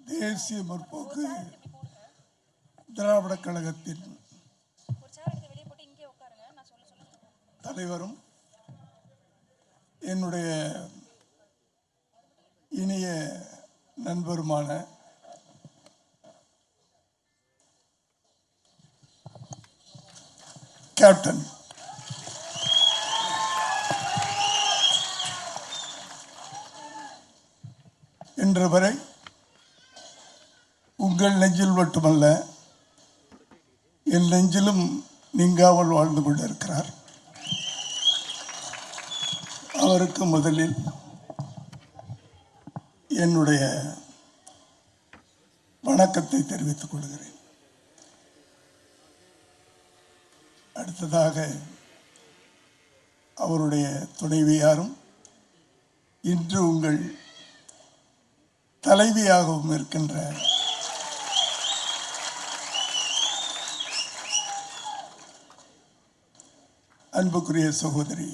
தேசிய முற்போக்கு திராவிட கழகத்தின் தலைவரும் என்னுடைய இனிய நண்பருமான கேப்டன் இன்று வரை உங்கள் நெஞ்சில் மட்டுமல்ல என் நெஞ்சிலும் நீங்காமல் வாழ்ந்து கொண்டிருக்கிறார். அவருக்கு முதலில் என்னுடைய வணக்கத்தை தெரிவித்துக் கொள்கிறேன். அடுத்ததாக அவருடைய துணைவியாரும் இன்று உங்கள் தலைவியாகவும் இருக்கின்ற அன்புக்குரிய சகோதரி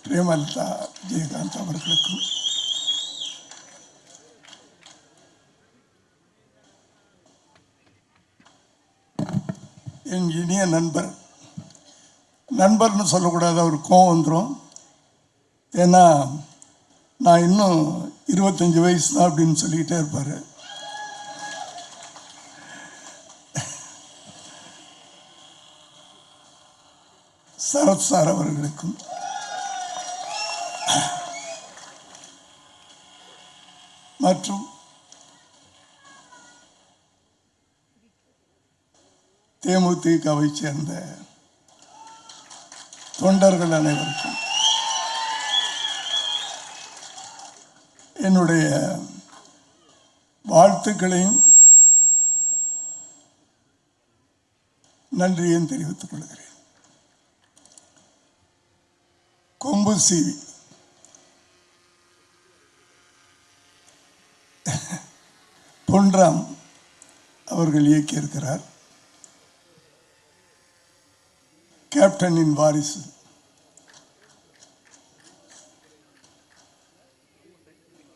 பிரேமலதா விஜயகாந்த் அவர்களுக்கும் என் இனிய நண்பர்னு சொல்லக்கூடாது, அவர் கோவம் வந்துடும். ஏன்னா நான் இன்னும் 25 வயசு தான் அப்படின்னு சொல்லிக்கிட்டே இருப்பார். சரத் சார் அவர்களுக்கும் மற்றும் தேமுதிகவை சேர்ந்த தொண்டர்கள் அனைவருக்கும் என்னுடைய வாழ்த்துக்களையும் நன்றியையும் தெரிவித்துக் கொள்கிறேன். கொம்பு சீவி பொன்ராம் அவர்கள் இயக்கியிருக்கிறார். கேப்டனின் வாரிசு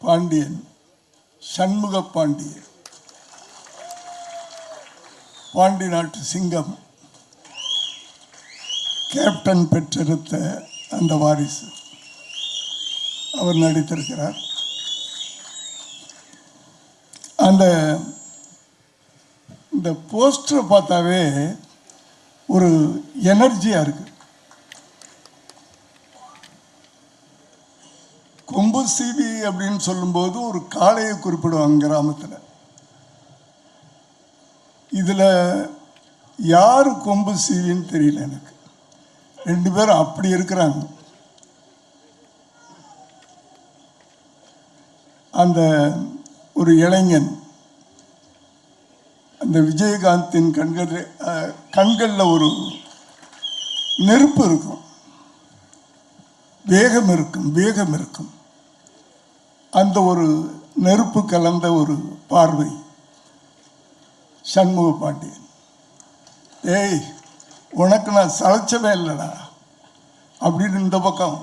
பாண்டியன், சண்முக பாண்டியன், பாண்டி நாட்டு சிங்கம், கேப்டன் பெற்றெடுத்த அந்த வாரிசு அவர் நடித்திருக்கிறார். இந்த போஸ்டரை பார்த்தாவே ஒரு எனர்ஜியா இருக்கு. கொம்பு சீவி அப்படின்னு சொல்லும்போது ஒரு காளையை குறிப்பிடுவாங்க கிராமத்தில். இதுல யாரு கொம்பு சீவின்னு தெரியல எனக்கு. 2 பேரும் அப்படி இருக்கிறாங்க. அந்த ஒரு இளைஞன் அந்த விஜயகாந்தின் கண்களில் ஒரு நெருப்பு இருக்கும், வேகம் இருக்கும். அந்த ஒரு நெருப்பு கலந்த ஒரு பார்வை சண்முக பாண்டியன். ஏய், உனக்கு நான் சளைச்சவே இல்லைடா அப்படின்னு இந்த பக்கம்.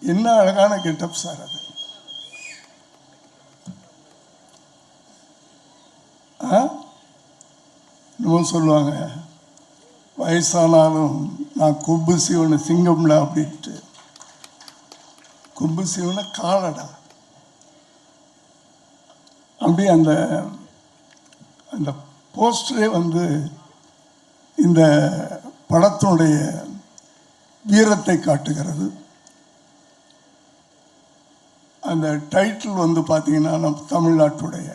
என்ன அழகான கெட்டப் சார் அது. இன்னும் சொல்லுவாங்க, வயசானாலும் நான் கொம்பு சீவன சிங்கம்ல அப்படின்ட்டு. கொம்பு சீவன காலடா அப்படி. அந்த போஸ்டரே இந்த படத்தினுடைய வீரத்தை காட்டுகிறது. அந்த டைட்டில் பார்த்தீங்கன்னா நம்ம தமிழ்நாட்டுடைய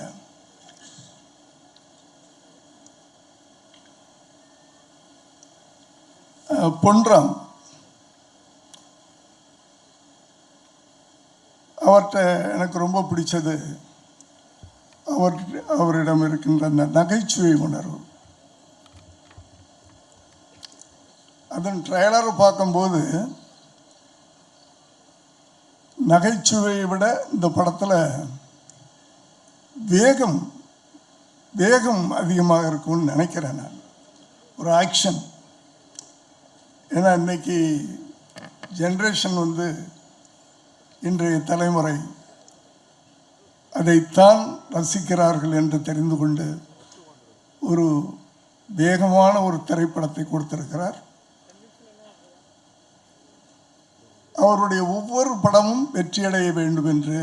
பொன்ராம். அவர்கிட்ட எனக்கு ரொம்ப பிடிச்சது அவரிடம் இருக்கின்ற அந்த நகைச்சுவை உணர்வு. அதன் ட்ரெய்லரை பார்க்கும்போது நகைச்சுவையை விட இந்த படத்தில் வேகம் அதிகமாக இருக்கும்னு நினைக்கிறேன் நான். ஒரு ஆக்ஷன். ஏன்னா இன்னைக்கு ஜென்ரேஷன் இன்றைய தலைமுறை அதைத்தான் ரசிக்கிறார்கள் என்று தெரிந்து கொண்டு ஒரு வேகமான ஒரு திரைப்படத்தை கொடுத்திருக்கிறார். அவருடைய ஒவ்வொரு படமும் வெற்றியடைய வேண்டும் என்று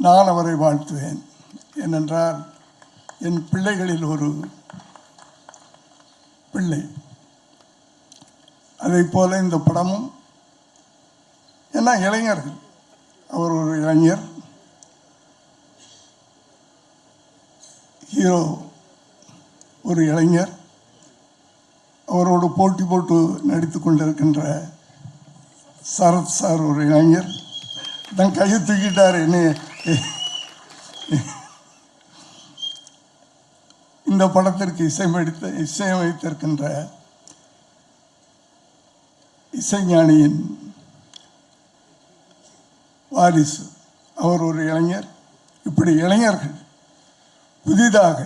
நான் அவரை வாழ்த்துவேன். ஏனென்றால் என் பிள்ளைகளில் ஒரு பிள்ளை, அதை போல இந்த படமும். ஏன்னா இளைஞர்கள், அவர் ஒரு இளைஞர், ஹீரோ ஒரு இளைஞர், அவரோடு போட்டி போட்டு நடித்து கொண்டிருக்கின்ற சரத் சார் ஒரு இளைஞர். தான் கையை தூக்கிட்டார். என்ன இந்த படத்திற்கு இசையமைத்திருக்கின்ற இசைஞானியின் வாரிசு, அவர் ஒரு இளைஞர். இப்படி இளைஞர்கள் புதிதாக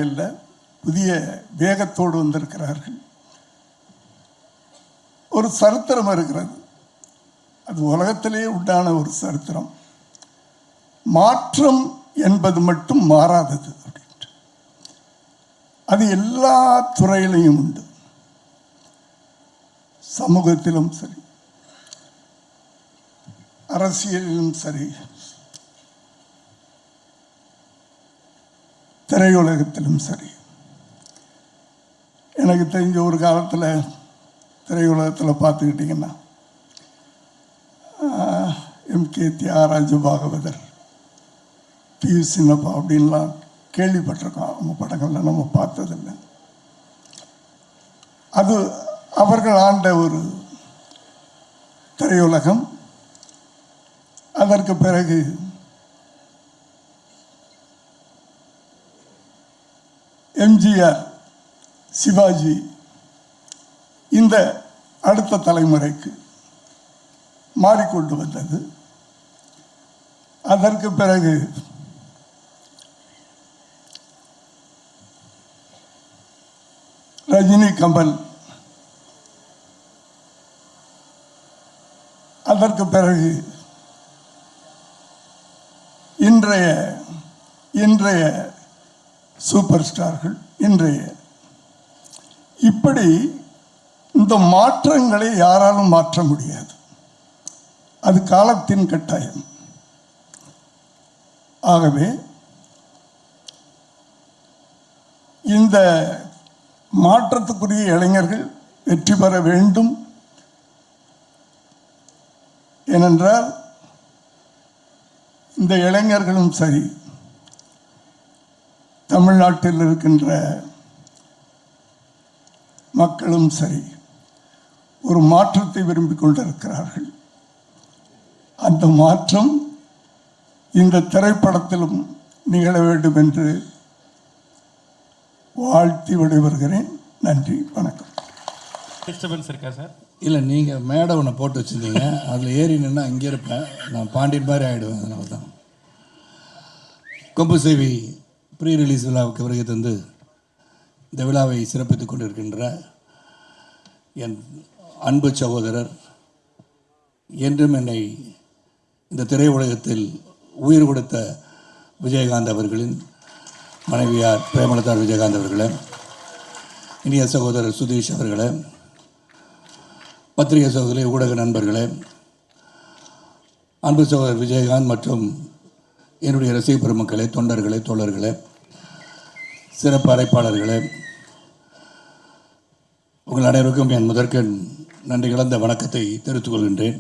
இல்லை, புதிய வேகத்தோடு வந்திருக்கிறார்கள். ஒரு சரித்திரம் இருக்கிறது, அது உலகத்திலேயே உண்டான ஒரு சரித்திரம். மாற்றம் என்பது மட்டும் மாறாதது அப்படின்ட்டு. அது எல்லா துறையிலையும் உண்டு. சமூகத்திலும் சரி, அரசியலிலும் சரி, திரையுலகத்திலும் சரி. எனக்கு தெரிஞ்ச ஒரு காலத்தில் திரையுலகத்தில் பார்த்துக்கிட்டிங்கன்னா எம்கே தியாகராஜ பாகவதர், பி சின்னப்பா அப்படின்லாம் கேள்விப்பட்டிருக்கோம். அவங்க படங்கள்லாம் நம்ம பார்த்ததில்லை. அது அவர்கள் ஆண்ட ஒரு திரையுலகம். அதற்கு பிறகு எம்ஜிஆர், சிவாஜி, இந்த அடுத்த தலைமுறைக்கு மாறிக்கொண்டு வந்தது. அதற்கு பிறகு ரஜினி, கமல், அதற்கு பிறகு இன்றைய சூப்பர் ஸ்டார்கள், இப்படி இந்த மாற்றங்களை யாராலும் மாற்ற முடியாது. அது காலத்தின் கட்டாயம். ஆகவே இந்த மாற்றத்துக்குரிய இளைஞர்கள் வெற்றி பெற வேண்டும். ஏனென்றால் இந்த இளைஞர்களும் சரி, தமிழ்நாட்டில் இருக்கின்ற மக்களும் சரி, ஒரு மாற்றத்தை விரும்பிக் கொண்டிருக்கிறார்கள். அந்த மாற்றம் இந்த திரைப்படத்திலும் நிகழ வேண்டும் என்று வாழ்த்தி விடைபெறுகிறேன். நன்றி, வணக்கம். டிஸ்டர்பன்ஸ் இருக்கா சார்? இல்லை, நீங்கள் மேடை ஒன்று போட்டு வச்சுருந்தீங்க, அதில் ஏறி நின்று அங்கே இருப்பேன், நான் பாண்டியன் மாதிரி ஆகிடுவேன். அதனால தான் கொம்பு சேவி ப்ரீ ரிலீஸ் விழாவுக்கு வருகை தந்து இந்த விழாவை சிறப்பித்துக் கொண்டிருக்கின்ற என் அன்பு சகோதரர், என்றும் என்னை இந்த திரையுலகத்தில் உயிர் கொடுத்த விஜயகாந்த் அவர்களின் மனைவியார் பிரேமலதா விஜயகாந்த் அவர்களே, இனிய சகோதரர் சுதீஷ் அவர்களே, பத்திரிகை சகோதரி, ஊடக நண்பர்களே, அன்பு சகோதரர் விஜயகாந்த் மற்றும் என்னுடைய ரசிக பெருமக்களே, தொண்டர்களே, தோழர்களே, சிறப்பு அழைப்பாளர்களே, உங்கள் அனைவருக்கும் என் முதற்கண் நன்றி கலந்த வணக்கத்தை தெரிவித்துக் கொள்கின்றேன்.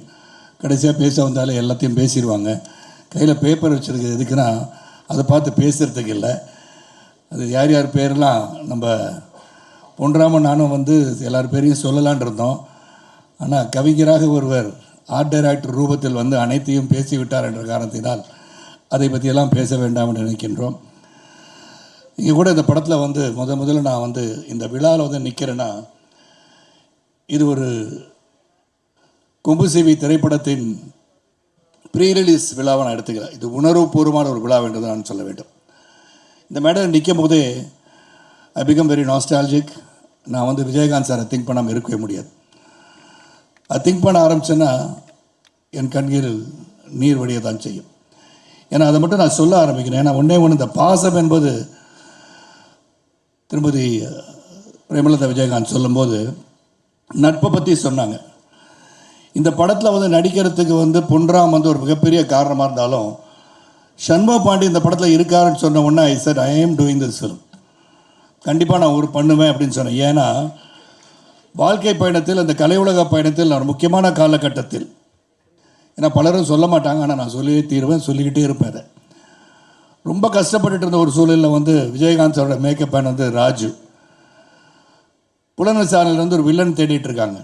கடைசியாக பேச வந்தாலே எல்லாத்தையும் பேசிடுவாங்க. கையில் பேப்பர் வச்சுருக்கிறது எதுக்குன்னா அதை பார்த்து பேசுகிறதுக்கு இல்லை. அது யார் யார் பேரெல்லாம் நம்ம பொன்ராமன் நானும் எல்லார் பேரையும் சொல்லலான் இருந்தோம். ஆனால் கவிஞராக ஒருவர் ஆர்ட் டைரக்டர் ரூபத்தில் அனைத்தையும் பேசிவிட்டார் என்ற காரணத்தினால் அதை பற்றியெல்லாம் பேச வேண்டாம் என்று நினைக்கின்றோம். இங்கே கூட இந்த படத்தில் முதல்ல நான் இந்த விழாவில் நிற்கிறேன்னா, இது ஒரு கொம்பு சேவி திரைப்படத்தின் ப்ரீ ரிலீஸ் விழாவை நான் எடுத்துக்கிறேன். இது உணர்வுபூர்வமான ஒரு விழா என்று நான் சொல்ல வேண்டும். இந்த மேடையில் நிற்கும் போதே ஐ பிகம் வெரி நாஸ்டாலஜிக். நான் விஜயகாந்த் சாரை திங்க் பண்ணாமல் இருக்கவே முடியாது. அது திங்க் பண்ண ஆரம்பிச்சேன்னா என் கண்களில் நீர் வடிய தான் செய்யும். ஏன்னா அதை மட்டும் நான் சொல்ல ஆரம்பிக்கிறேன். ஏன்னா ஒன்றே ஒன்று, இந்த பாசம் என்பது திருமதி பிரேமலதா விஜயகாந்த் சொல்லும்போது நட்பை பற்றி சொன்னாங்க. இந்த படத்தில் வந்து நடிக்கிறதுக்கு வந்து பொன்ராம் வந்து ஒரு மிகப்பெரிய காரணமாக இருந்தாலும் சண்முக பாண்டி இந்த படத்தில் இருக்காருன்னு சொன்ன உடனே ஐ செட் ஐ ஆம் டூயிங் திஸ் ஃபிலிம், கண்டிப்பாக நான் ஒரு பண்ணுவேன் அப்படின்னு சொன்னேன். ஏன்னா வாழ்க்கை பயணத்தில், அந்த கலை உலக பயணத்தில் நான் ஒரு முக்கியமான காலகட்டத்தில், ஏன்னா பலரும் சொல்ல மாட்டாங்க, ஆனால் நான் சொல்லியே தீருவேன், சொல்லிக்கிட்டே இருப்பேன். அதை ரொம்ப கஷ்டப்பட்டுட்டு இருந்த ஒரு சூழலில் வந்து விஜயகாந்த் சாரோட மேக்கப் மேன் வந்து ராஜு புலனவிசாரணையில் ஒரு வில்லன் தேடிட்டு இருக்காங்க.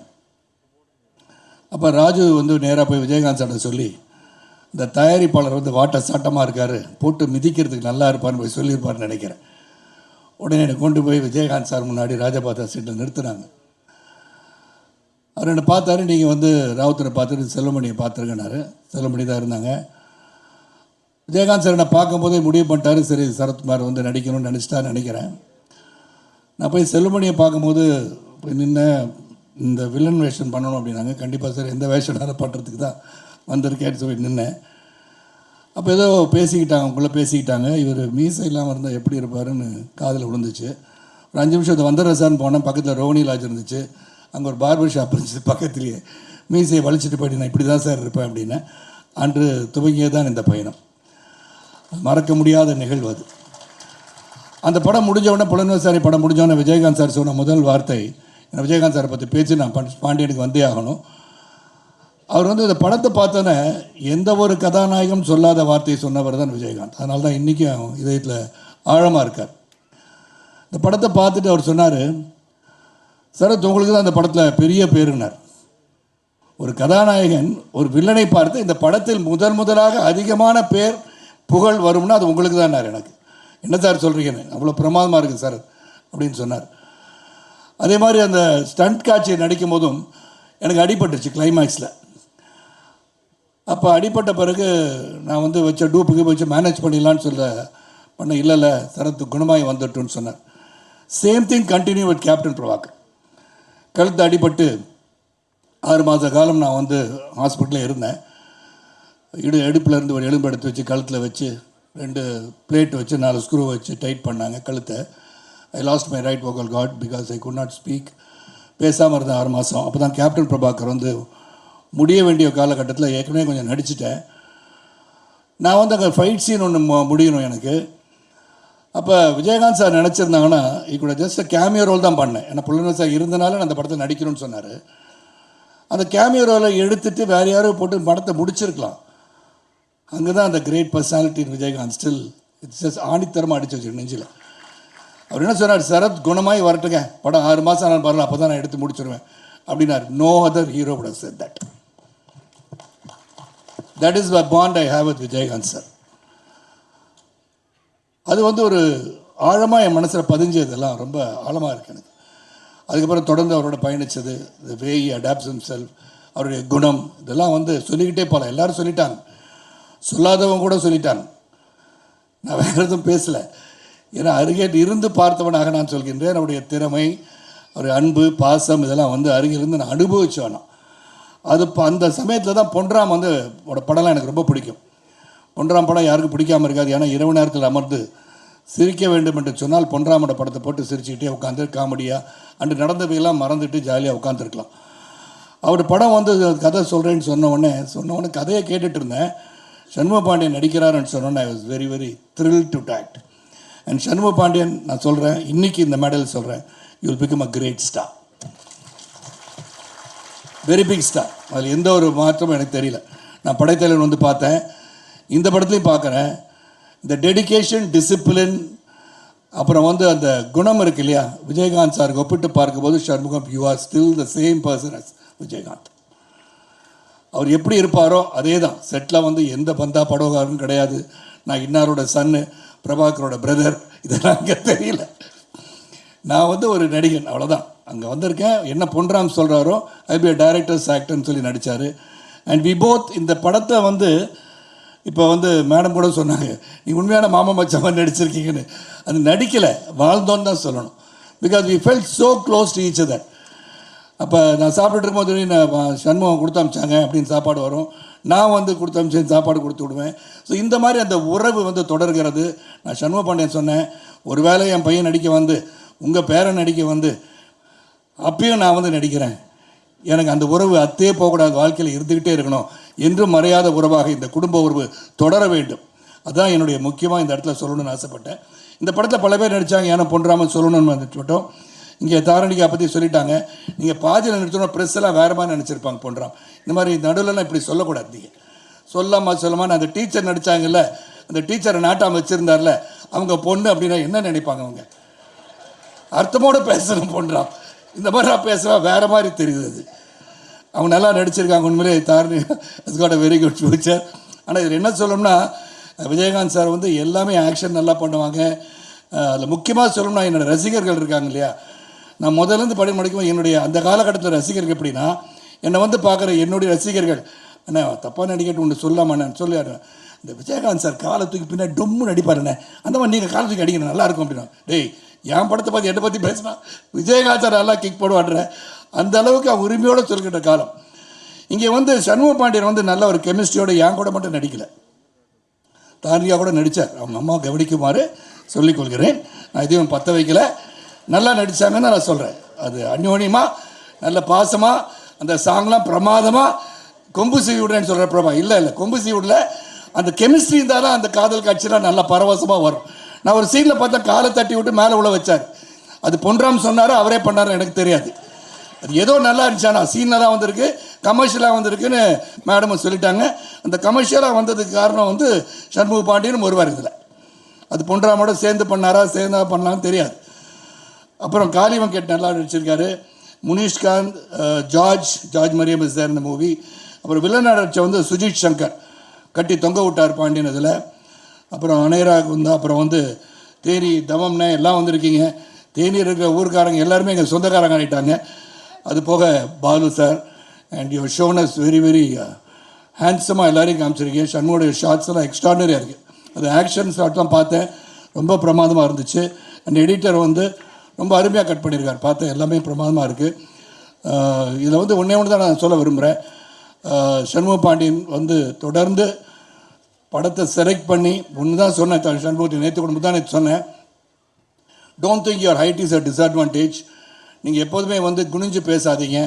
அப்போ ராஜு வந்து நேராக போய் விஜயகாந்த் சார்ட்ட சொல்லி, இந்த தயாரிப்பாளர் வந்து வாட்ட சாட்டமாக இருக்கார், போட்டு மிதிக்கிறதுக்கு நல்லா இருப்பார்னு போய் சொல்லியிருப்பார்னு நினைக்கிறேன். உடனே என்னை கொண்டு போய் விஜயகாந்த் சார் முன்னாடி ராஜபாதா சீட்டில் நிறுத்துனாங்க. அவர் என்னை பார்த்தாரு, நீங்கள் வந்து ராவுத்தரை பார்த்துட்டு செல்வமணியை பார்த்துருக்கனாரு. செல்வமணி தான் இருந்தாங்க. விஜயகாந்த் சார் என்னை பார்க்கும்போதே முடிவு பண்ணிட்டாரு, சரி சரத்குமார் வந்து நடிக்கணும்னு நினச்சிட்டான்னு நினைக்கிறேன். நான் போய் செல்வமணியை பார்க்கும்போது போய் நின்று இந்த வில்லன் வேஷன் பண்ணணும் அப்படின்னாங்க. கண்டிப்பாக சார், எந்த வேஷனாலும் பண்ணுறதுக்கு தான் வந்திருக்கேன்னு சொல்லி நின்னேன். அப்போ ஏதோ பேசிக்கிட்டாங்க, உங்களுக்குள்ளே பேசிக்கிட்டாங்க. இவர் மீசை இல்லாமல் இருந்தால் எப்படி இருப்பாருன்னு காதில் விழுந்துச்சு. ஒரு 5 நிமிஷம் வந்துடுறேன் சார்னு போனேன். பக்கத்தில் ரோனி லாட்ஜ் இருந்துச்சு, அங்கே ஒரு பார்பர் ஷாப் இருந்துச்சு பக்கத்துலேயே. மீசையை வலிச்சுட்டு போயிட்டு நான் இப்படி தான் சார் இருப்பேன் அப்படின்னேன். அன்று துவங்கியே தான் இந்த பயணம். மறக்க முடியாத நிகழ்வு அது. அந்த படம் முடிஞ்சவுடனே, புலன்விசாரி படம் முடிஞ்சவுடனே விஜயகாந்த் சார் சொன்ன முதல் வார்த்தை, விஜயகாந்த் சாரை பற்றி பேச்சு நான் பாண்டியனுக்கு வந்தே ஆகணும். அவர் வந்து இந்த படத்தை பார்த்தோன்னே எந்த ஒரு கதாநாயகம் சொல்லாத வார்த்தையை சொன்னவர் தான் விஜயகாந்த். அதனால தான் இன்றைக்கும் இதயத்தில் ஆழமாக இருக்கார். இந்த படத்தை பார்த்துட்டு அவர் சொன்னார், சரத் உங்களுக்கு தான் அந்த படத்தில் பெரிய பேருனார். ஒரு கதாநாயகன் ஒரு வில்லனை பார்த்து இந்த படத்தில் முதலாக அதிகமான பேர் புகழ் வரும்னா அது உங்களுக்கு தான். எனக்கு என்ன சார் சொல்கிறீங்கன்னு, அவ்வளோ பிரமாதமாக இருக்குது சார் அப்படின்னு சொன்னார். அதே மாதிரி அந்த ஸ்டண்ட் காட்சியை நடிக்கும் போதும் எனக்கு அடிபட்டுருச்சு கிளைமேக்ஸில். அப்போ அடிபட்ட பிறகு நான் வந்து வச்ச டூப்புக்கு வச்சு மேனேஜ் பண்ணிடலான்னு பண்ண, இல்லை சரத்து குணமாய் வந்துட்டுன்னு சொன்னார். Same thing continue with captain Prabhakar. கழுத்து அடிபட்டு 6 மாத காலம் நான் வந்து ஹாஸ்பிட்டலில் இருந்தேன். இடுப்பில் இருந்து ஒரு எலும்பு எடுத்து வச்சு கழுத்தில் வச்சு 2 பிளேட் வச்சு 4 ஸ்க்ரூ வச்சு டைட் பண்ணாங்க கழுத்தை. ஐ last my right vocal card because I could not speak. பேசாமல் இருந்தேன் 6 மாதம். அப்போ தான் கேப்டன் பிரபாகர் வந்து முடிய வேண்டிய காலகட்டத்தில் ஏற்கனவே கொஞ்சம் நடிச்சிட்டேன். நான் வந்து அங்கே ஃபைட் சீன் ஒன்று முடியணும் எனக்கு. அப்போ விஜயகாந்த் சார் நினச்சிருந்தாங்கன்னா கூட ஜஸ்ட் கேமியோ ரோல் தான் பண்ணேன். ஏன்னா புலனர் சார் இருந்தனால நான் அந்த படத்தை நடிக்கணும்னு சொன்னார். அந்த கேமியோ ரோலை எடுத்துகிட்டு வேறு யாரும் போட்டு படத்தை முடிச்சிருக்கலாம். அங்கே தான் அந்த great personality Vijayakanth still it's just ஆணித்தரமாக அடிச்சு வச்சு நெஞ்சில். அவர் என்ன சொன்னார், சரத் குணமாய் வரட்டுங்க, படம் 6 மாதம் நான் வரல, அப்போ தான் நான் எடுத்து முடிச்சிடுவேன் அப்படின்னார். No other hero would have said that. That is the bond I have with Vijayakanth sir. அது வந்து ஒரு ஆழமாக என் மனசில் பதிஞ்சதெல்லாம் ரொம்ப ஆழமாக இருக்குது எனக்கு. அதுக்கப்புறம் தொடர்ந்து அவரோட பயணித்தது, the way he adapts himself, அவருடைய குணம், இதெல்லாம் வந்து சொல்லிக்கிட்டே போகலாம். எல்லோரும் சொல்லிட்டாங்க, சொல்லாதவங்க கூட சொல்லிட்டாங்க. நான் வேறு எதுவும் பேசலை. ஏன்னா அருகே இருந்து பார்த்தவனாக நான் சொல்கின்றேன். அவருடைய திறமை, அவருடைய அன்பு, பாசம், இதெல்லாம் வந்து அருகிலிருந்து நான் அனுபவிச்சவனா. அது இப்போ அந்த சமயத்தில் தான் பொன்ராம் வந்து படம்லாம் எனக்கு ரொம்ப பிடிக்கும். பொன்ராம் படம் யாருக்கும் பிடிக்காமல் இருக்காது. ஏன்னா இரவு நேரத்தில் அமர்ந்து சிரிக்க வேண்டும் என்று சொன்னால் பொன்ராமோட படத்தை போட்டு சிரிச்சுக்கிட்டே உட்காந்து காமெடியாக அன்று நடந்தவையெல்லாம் மறந்துட்டு ஜாலியாக உட்காந்துருக்கலாம். அவர் படம் வந்து கதை சொல்கிறேன்னு சொன்ன உடனே கதையை கேட்டுட்டு இருந்தேன். சண்முக பாண்டியன் நடிக்கிறாருன்னு சொன்னோன்னே I was very very thrill to act. And Shanmuga Pandian, நான் சொல்கிறேன், இன்றைக்கி இந்த மேடையில் சொல்கிறேன், you will become a great star, very big star. அதில் எந்த ஒரு மாற்றமும் எனக்கு தெரியல. நான் படைத்தலைவன் வந்து பார்த்தேன், இந்த படத்துலையும் பார்க்குறேன். இந்த டெடிகேஷன், டிசிப்ளின், அப்புறம் வந்து அந்த குணம் இருக்கு இல்லையா, விஜயகாந்த் சாருக்கு ஒப்பிட்டு பார்க்கும்போது Shanmugam, you are still the same person as Vijayakanth. அவர் எப்படி இருப்பாரோ அதே தான். செட்டில் வந்து எந்த பந்தா படகாரும் கிடையாது. நான் இன்னாரோட சன்னு, பிரபாகரோட பிரதர், இதெல்லாம் அங்கே தெரியல. நான் வந்து ஒரு நடிகன், அவ்வளோதான். அங்கே வந்திருக்கேன். என்ன பொன்ராம் சொல்கிறாரோ ஐ பி டைரக்டர்ஸ் ஆக்டர்னு சொல்லி நடித்தார். அண்ட் வி போத் இந்த படத்தை வந்து இப்போ வந்து மேடம் கூட சொன்னாங்க, நீ உண்மையான மாமா மச்சான் நடிச்சிருக்கீங்கன்னு. அது நடிக்கலை, வாழ்ந்தோன்னு தான் சொல்லணும். Because we felt so close to each other. அப்போ நான் சாப்பிட்டுட்டு இருக்கும்போது நான் சண்முகம் கொடுத்து அமிச்சாங்க அப்படின்னு சாப்பாடு வரும், நான் வந்து கொடுத்து அமிச்சேன் சாப்பாடு கொடுத்து விடுவேன். ஸோ இந்த மாதிரி அந்த உறவு வந்து தொடர்கிறது. நான் சண்முக பாண்டியன் சொன்னேன், ஒரு வேளை என் பையன் நடிக்க வந்து உங்கள் பேரன் நடிக்க வந்து அப்பயும் நான் வந்து நடிக்கிறேன், எனக்கு அந்த உறவு அத்தே போகக்கூடாது, வாழ்க்கையில் இருந்துக்கிட்டே இருக்கணும், என்றும் மறையாத உறவாக இந்த குடும்ப உறவு தொடர வேண்டும். அதுதான் என்னுடைய முக்கியமாக இந்த இடத்துல சொல்லணும்னு ஆசைப்பட்டேன். இந்த படத்தில் பல பேர் நடித்தாங்க, ஏன்னா பொன்ராமன் சொல்லணும்னு வந்துட்டோம். இங்கே தாரணிகா பற்றி சொல்லிட்டாங்க. நீங்கள் பாதியில் நிறுத்தணும், ப்ரெஸ் எல்லாம் வேறு மாதிரி நினச்சிருப்பாங்க பொன்ராம். இந்த மாதிரி நடுவில்லாம் இப்படி சொல்லக்கூடாது. நீங்கள் சொல்லாமல் அந்த டீச்சர் நடித்தாங்கல்ல, அந்த டீச்சரை நாட்டாமல் வச்சுருந்தார்ல, அவங்க பொண்ணு அப்படின்னா என்ன நினைப்பாங்க? அவங்க அர்த்தமோடு பேசணும் பொன்ராம். இந்த மாதிரி நான் பேசுகிறேன் வேறு மாதிரி தெரியுது. அது அவங்க நல்லா நடிச்சிருக்காங்க உண்மையிலே. Dharani is got a very good future. ஆனால் இதில் என்ன சொல்லணும்னா, விஜயகாந்த் சார் வந்து எல்லாமே ஆக்ஷன் நல்லா பண்ணுவாங்க. அதில் முக்கியமாக சொல்லணும்னா என்னோடய ரசிகர்கள் இருக்காங்க இல்லையா, நான் முதலேருந்து படம் முடிக்கும் என்னுடைய அந்த காலகட்டத்தில் ரசிகர்கள் எப்படின்னா, என்னை வந்து பார்க்குற என்னுடைய ரசிகர்கள், அண்ணா தப்பாக நடிக்கட்டு ஒன்று சொல்லாமண்ணே சொல்லிடுறேன், இந்த விஜயகாந்த் சார் காலத்துக்கு பின்னாடி டொம்மு நடிப்பாருண்ணே, அந்த மாதிரி நீங்கள் காலத்துக்கு அடிக்கணும் நல்லாயிருக்கும் அப்படின்னா. டேய் என் படத்தை பார்த்து என்னை பற்றி பேசினா விஜயகாந்த் சார் நல்லா கிக் போடுவாடுறேன். அந்த அளவுக்கு அவன் உரிமையோடு சொல்கின்ற காலம். இங்கே வந்து சண்முக பாண்டியன் வந்து நல்ல ஒரு கெமிஸ்ட்ரியோட என் கூட மட்டும் நடிக்கலை, தாரியா கூட நடித்தார். அவங்க அம்மா கவனிக்குமாறு சொல்லிக்கொள்கிறேன். நான் இதையும் பற்ற வைக்கலை, நல்லா நடித்தாங்கன்னு நான் சொல்கிறேன். அது அந்யோன்யமாக நல்ல பாசமாக அந்த சாங்லாம் பிரமாதமாக கொம்பு சீவி விடுறேன்னு சொல்கிற பிரபா இல்லை கொம்பு சீவி விடல, அந்த கெமிஸ்ட்ரி இருந்தால் தான் அந்த காதல் காட்சியெலாம் நல்லா பரவசமாக வரும். நான் ஒரு சீனில் பார்த்தா காலை தட்டி விட்டு மேலே உள்ள வச்சார். அது பொன்ராம் சொன்னார், அவரே பண்ணார், எனக்கு தெரியாது. அது ஏதோ நல்லா இருந்துச்சானா சீன் நல்லா வந்திருக்கு, கமர்ஷியலாக வந்திருக்குன்னு மேடமும் சொல்லிட்டாங்க. அந்த கமர்ஷியலாக வந்ததுக்கு காரணம் வந்து சண்முக பாண்டியன் ஒருவர். இதில் அது பொன்ராமோட சேர்ந்து பண்ணாரா சேர்ந்தா பண்ணலான்னு தெரியாது. அப்புறம் காளி வெங்கட் நல்லா நடிச்சிருக்காரு. Munishkanth, George Mariyam is there இந்த மூவி. அப்புறம் வில்லன் நடிச்ச வந்து சுஜித் சங்கர் கட்டி தொங்க விட்டார் பாண்டியன் இதில். அப்புறம் அனேராக் வந்தா, அப்புறம் வந்து தேனி தமம்னே எல்லாம் வந்திருக்கீங்க. தேனியில் இருக்கிற ஊருக்காரங்க எல்லாருமே எங்கள் சொந்தக்காரங்க ஆகிட்டாங்க. அது போக பாலு சார் அண்ட் யுவர் ஷோனஸ் வெரி வெரி ஹேண்ட்ஸமாக எல்லாரையும் காமிச்சிருக்கீங்க. சண்முகோடைய ஷார்ட்ஸ் எல்லாம் எக்ஸ்ட்ராடனரியாக இருக்குது. அது ஆக்ஷன் ஷார்ட்லாம் பார்த்தேன், ரொம்ப பிரமாதமாக இருந்துச்சு. அண்ட் எடிட்டர் வந்து ரொம்ப அருமையாக கட் பண்ணியிருக்கார், பார்த்தேன் எல்லாமே பிரமாதமாக இருக்குது. இதில் வந்து ஒன்றே தான் நான் சொல்ல விரும்புகிறேன். சண்முக பாண்டியன் வந்து தொடர்ந்து படத்தை செலக்ட் பண்ணி ஒன்று தான் சொன்னேன், சண்முகத்தை நேற்று கூட தான் நேற்று சொன்னேன், don't think your height is a disadvantage. நீங்கள் எப்போதுமே வந்து குனிஞ்சு பேசாதீங்க,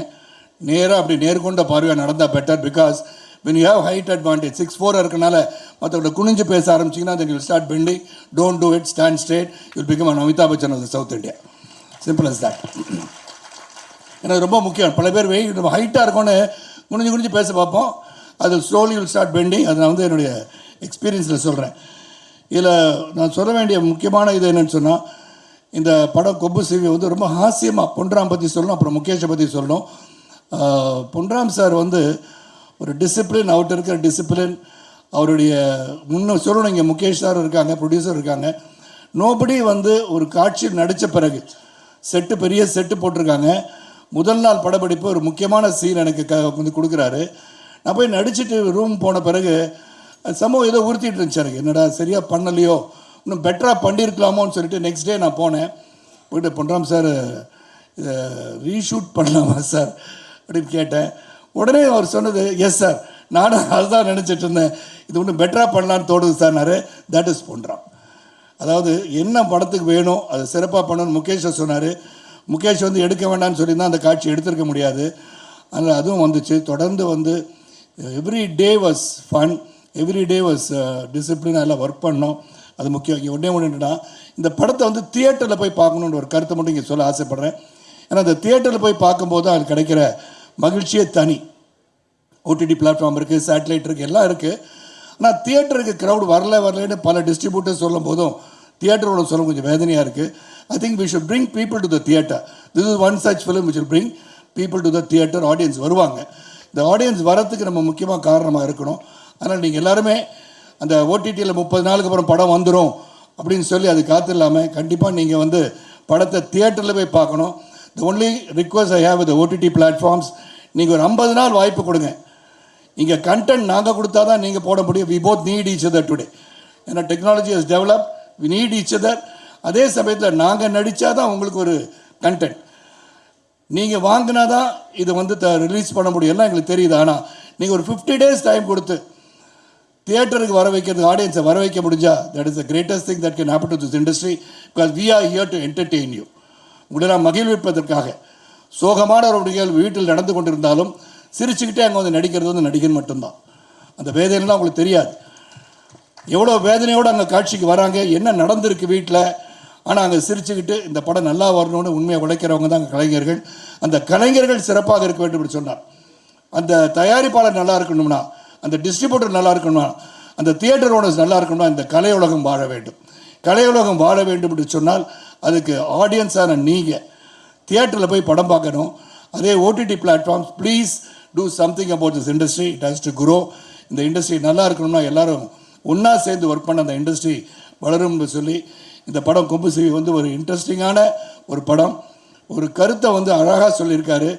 நேராக அப்படி நேர்கொண்ட பார்வையாக நடந்தால் better. Because when you have height advantage 6'4" இருக்கனால மற்றவங்க குனிஞ்சு பேச ஆரம்பிச்சிங்கன்னா then you will start bending. Don't do it, stand straight. You will become an Amitabh Bachchan of the South India. Simple as that. எனக்கு ரொம்ப முக்கியம். பல பேர் ஹைட்டாக இருக்கோன்னு குனிஞ்சு பேச பார்ப்போம், அது ஸ்லோலி வில் ஸ்டார்ட் பெண்டிங். அது நான் வந்து என்னுடைய எக்ஸ்பீரியன்ஸில் சொல்கிறேன். இதில் நான் சொல்ல வேண்டிய முக்கியமான இது என்னென்னு சொன்னால், இந்த படம் கொம்பு சீவி வந்து ரொம்ப ஹாஸ்யமாக பொன்ராம் பற்றி சொல்லணும், அப்புறம் முகேஷை பற்றி சொல்லணும். பொன்ராம் சார் வந்து ஒரு டிசிப்ளின், அவர்கிட்ட இருக்கிற டிசிப்ளின், அவருடைய இன்னும் சொல்லணும், இங்கே முகேஷ் சார் இருக்காங்க, ப்ரொடியூசர் இருக்காங்க. நோபடி வந்து ஒரு காட்சியில் நடித்த பிறகு பெரிய செட்டு போட்டிருக்காங்க. முதல் நாள் படப்பிடிப்பு ஒரு முக்கியமான சீன் எனக்கு வந்து கொடுக்குறாரு. நான் போய் நடிச்சுட்டு ரூம் போன பிறகு சம்பவம் ஏதோ உறுத்திட்டு இருந்துச்சு எனக்கு, என்னடா சரியாக பண்ணலையோ, இன்னும் பெட்டராக பண்ணியிருக்கலாமோன்னு சொல்லிட்டு நெக்ஸ்ட் டே நான் போனேன். போய்ட்டு பண்ணுறோம் சார், இதை ரீஷூட் பண்ணலாமா சார் அப்படின்னு கேட்டேன். உடனே அவர் சொன்னது, எஸ் சார், நானும் அதுதான் நினச்சிட்டு இருந்தேன், இது ஒன்றும் பெட்டராக பண்ணலான்னு தோணுது சார்னாரு. That is Ponram. அதாவது என்ன படத்துக்கு வேணும் அதை சிறப்பாக பண்ணணும்னு முகேஷை சொன்னார். முகேஷ் வந்து எடுக்க வேண்டாம்னு சொல்லியிருந்தால் அந்த காட்சி எடுத்திருக்க முடியாது. அதனால் அதுவும் வந்துச்சு. தொடர்ந்து வந்து every day was fun, every day was டிசிப்ளினாக எல்லாம் ஒர்க் பண்ணோம். அது முக்கியம். இங்கே ஒன்றே என்னென்னா, இந்த படத்தை வந்து தியேட்டரில் போய் பார்க்கணுன்ற ஒரு கருத்தை மட்டும் இங்கே சொல்ல ஆசைப்பட்றேன். ஏன்னா அந்த தியேட்டரில் போய் பார்க்கும்போது அது கிடைக்கிற மகிழ்ச்சியே தனி. ஓடிடி பிளாட்ஃபார்ம் இருக்குது, சேட்டலைட் இருக்குது, எல்லாம் இருக்குது. ஆனால் தியேட்டருக்கு க்ரௌட் வரலன்னு பல டிஸ்ட்ரிபியூட்டர்ஸ் சொல்லும் போதும் தியேட்டரோட சொல்ல கொஞ்சம் வேதனையாக இருக்குது. I think we should bring people to the theatre. This is one such film which will bring people to the theatre. Audience வருவாங்க. இந்த ஆடியன்ஸ் வரத்துக்கு நம்ம முக்கியமாக காரணமாக இருக்கணும். அதனால் நீங்கள் எல்லாருமே அந்த ஓடிடியில் 30 நாளுக்கு அப்புறம் படம் வந்துடும் அப்படின்னு சொல்லி அது காத்து இல்லாமல் கண்டிப்பாக நீங்கள் வந்து படத்தை தியேட்டரில் போய் பார்க்கணும். The only request I have with the OTT platforms, நீங்கள் ஒரு 50 நாள் வாய்ப்பு கொடுங்க. இங்கே கண்டென்ட் நாங்கள் கொடுத்தா தான் நீங்கள் போட முடியும். We both need each other today. ஏன்னா technology has developed, we need each other. அதே சமயத்தில் நாங்கள் நடித்தா தான் உங்களுக்கு ஒரு கண்டென்ட். நீங்கள் வாங்கினா தான் இது வந்து ரிலீஸ் பண்ண முடியும் எல்லாம் எங்களுக்கு தெரியுது. ஆனால் நீங்கள் ஒரு 50 days டைம் கொடுத்து தியேட்டருக்கு வர வைக்கிறது, ஆடியன்ஸை வர வைக்க முடிஞ்சா, that is the greatest thing that can happen to this industry. Because we are here to entertain you. உங்களை நான் மகிழ்விப்பதற்காக. சோகமான ஒரு நிகழ்வு வீட்டில் நடந்து கொண்டிருந்தாலும் சிரிச்சுக்கிட்டே அங்கே வந்து நடிக்கிறது வந்து நடிகன் மட்டும்தான். அந்த வேதனைலாம் உங்களுக்கு தெரியாது. எவ்வளோ வேதனையோடு அங்கே காட்சிக்கு வராங்க, என்ன நடந்திருக்கு வீட்டில். ஆனால் அங்கே சிரிச்சுக்கிட்டு இந்த படம் நல்லா வரணும்னு உண்மையை உழைக்கிறவங்க தான் கலைஞர்கள். அந்த கலைஞர்கள் சிறப்பாக இருக்க வேண்டும் என்று சொன்னார். அந்த தயாரிப்பாளர் நல்லா இருக்கணும்னா, அந்த டிஸ்ட்ரிபியூட்டர் நல்லா இருக்கணும்னா, அந்த தியேட்டர் ஓனர்ஸ் நல்லா இருக்கணும்னா இந்த கலையுலகம் வாழ வேண்டும். கலையுலகம் வாழ வேண்டும் என்று சொன்னால் அதுக்கு ஆடியன்ஸான நீங்கள் தியேட்டரில் போய் படம் பார்க்கணும். அதே OTT platforms, please do something about this industry. It has to grow. இந்த இண்டஸ்ட்ரி நல்லா இருக்கணும்னா எல்லாரும் ஒன்றா சேர்ந்து ஒர்க் பண்ண அந்த இண்டஸ்ட்ரி வளரும்னு சொல்லி இந்த படம் கொம்பு சிவி வந்து ஒரு இன்ட்ரெஸ்டிங்கான ஒரு படம். ஒரு கருத்தை வந்து அழகாக சொல்லியிருக்காரு.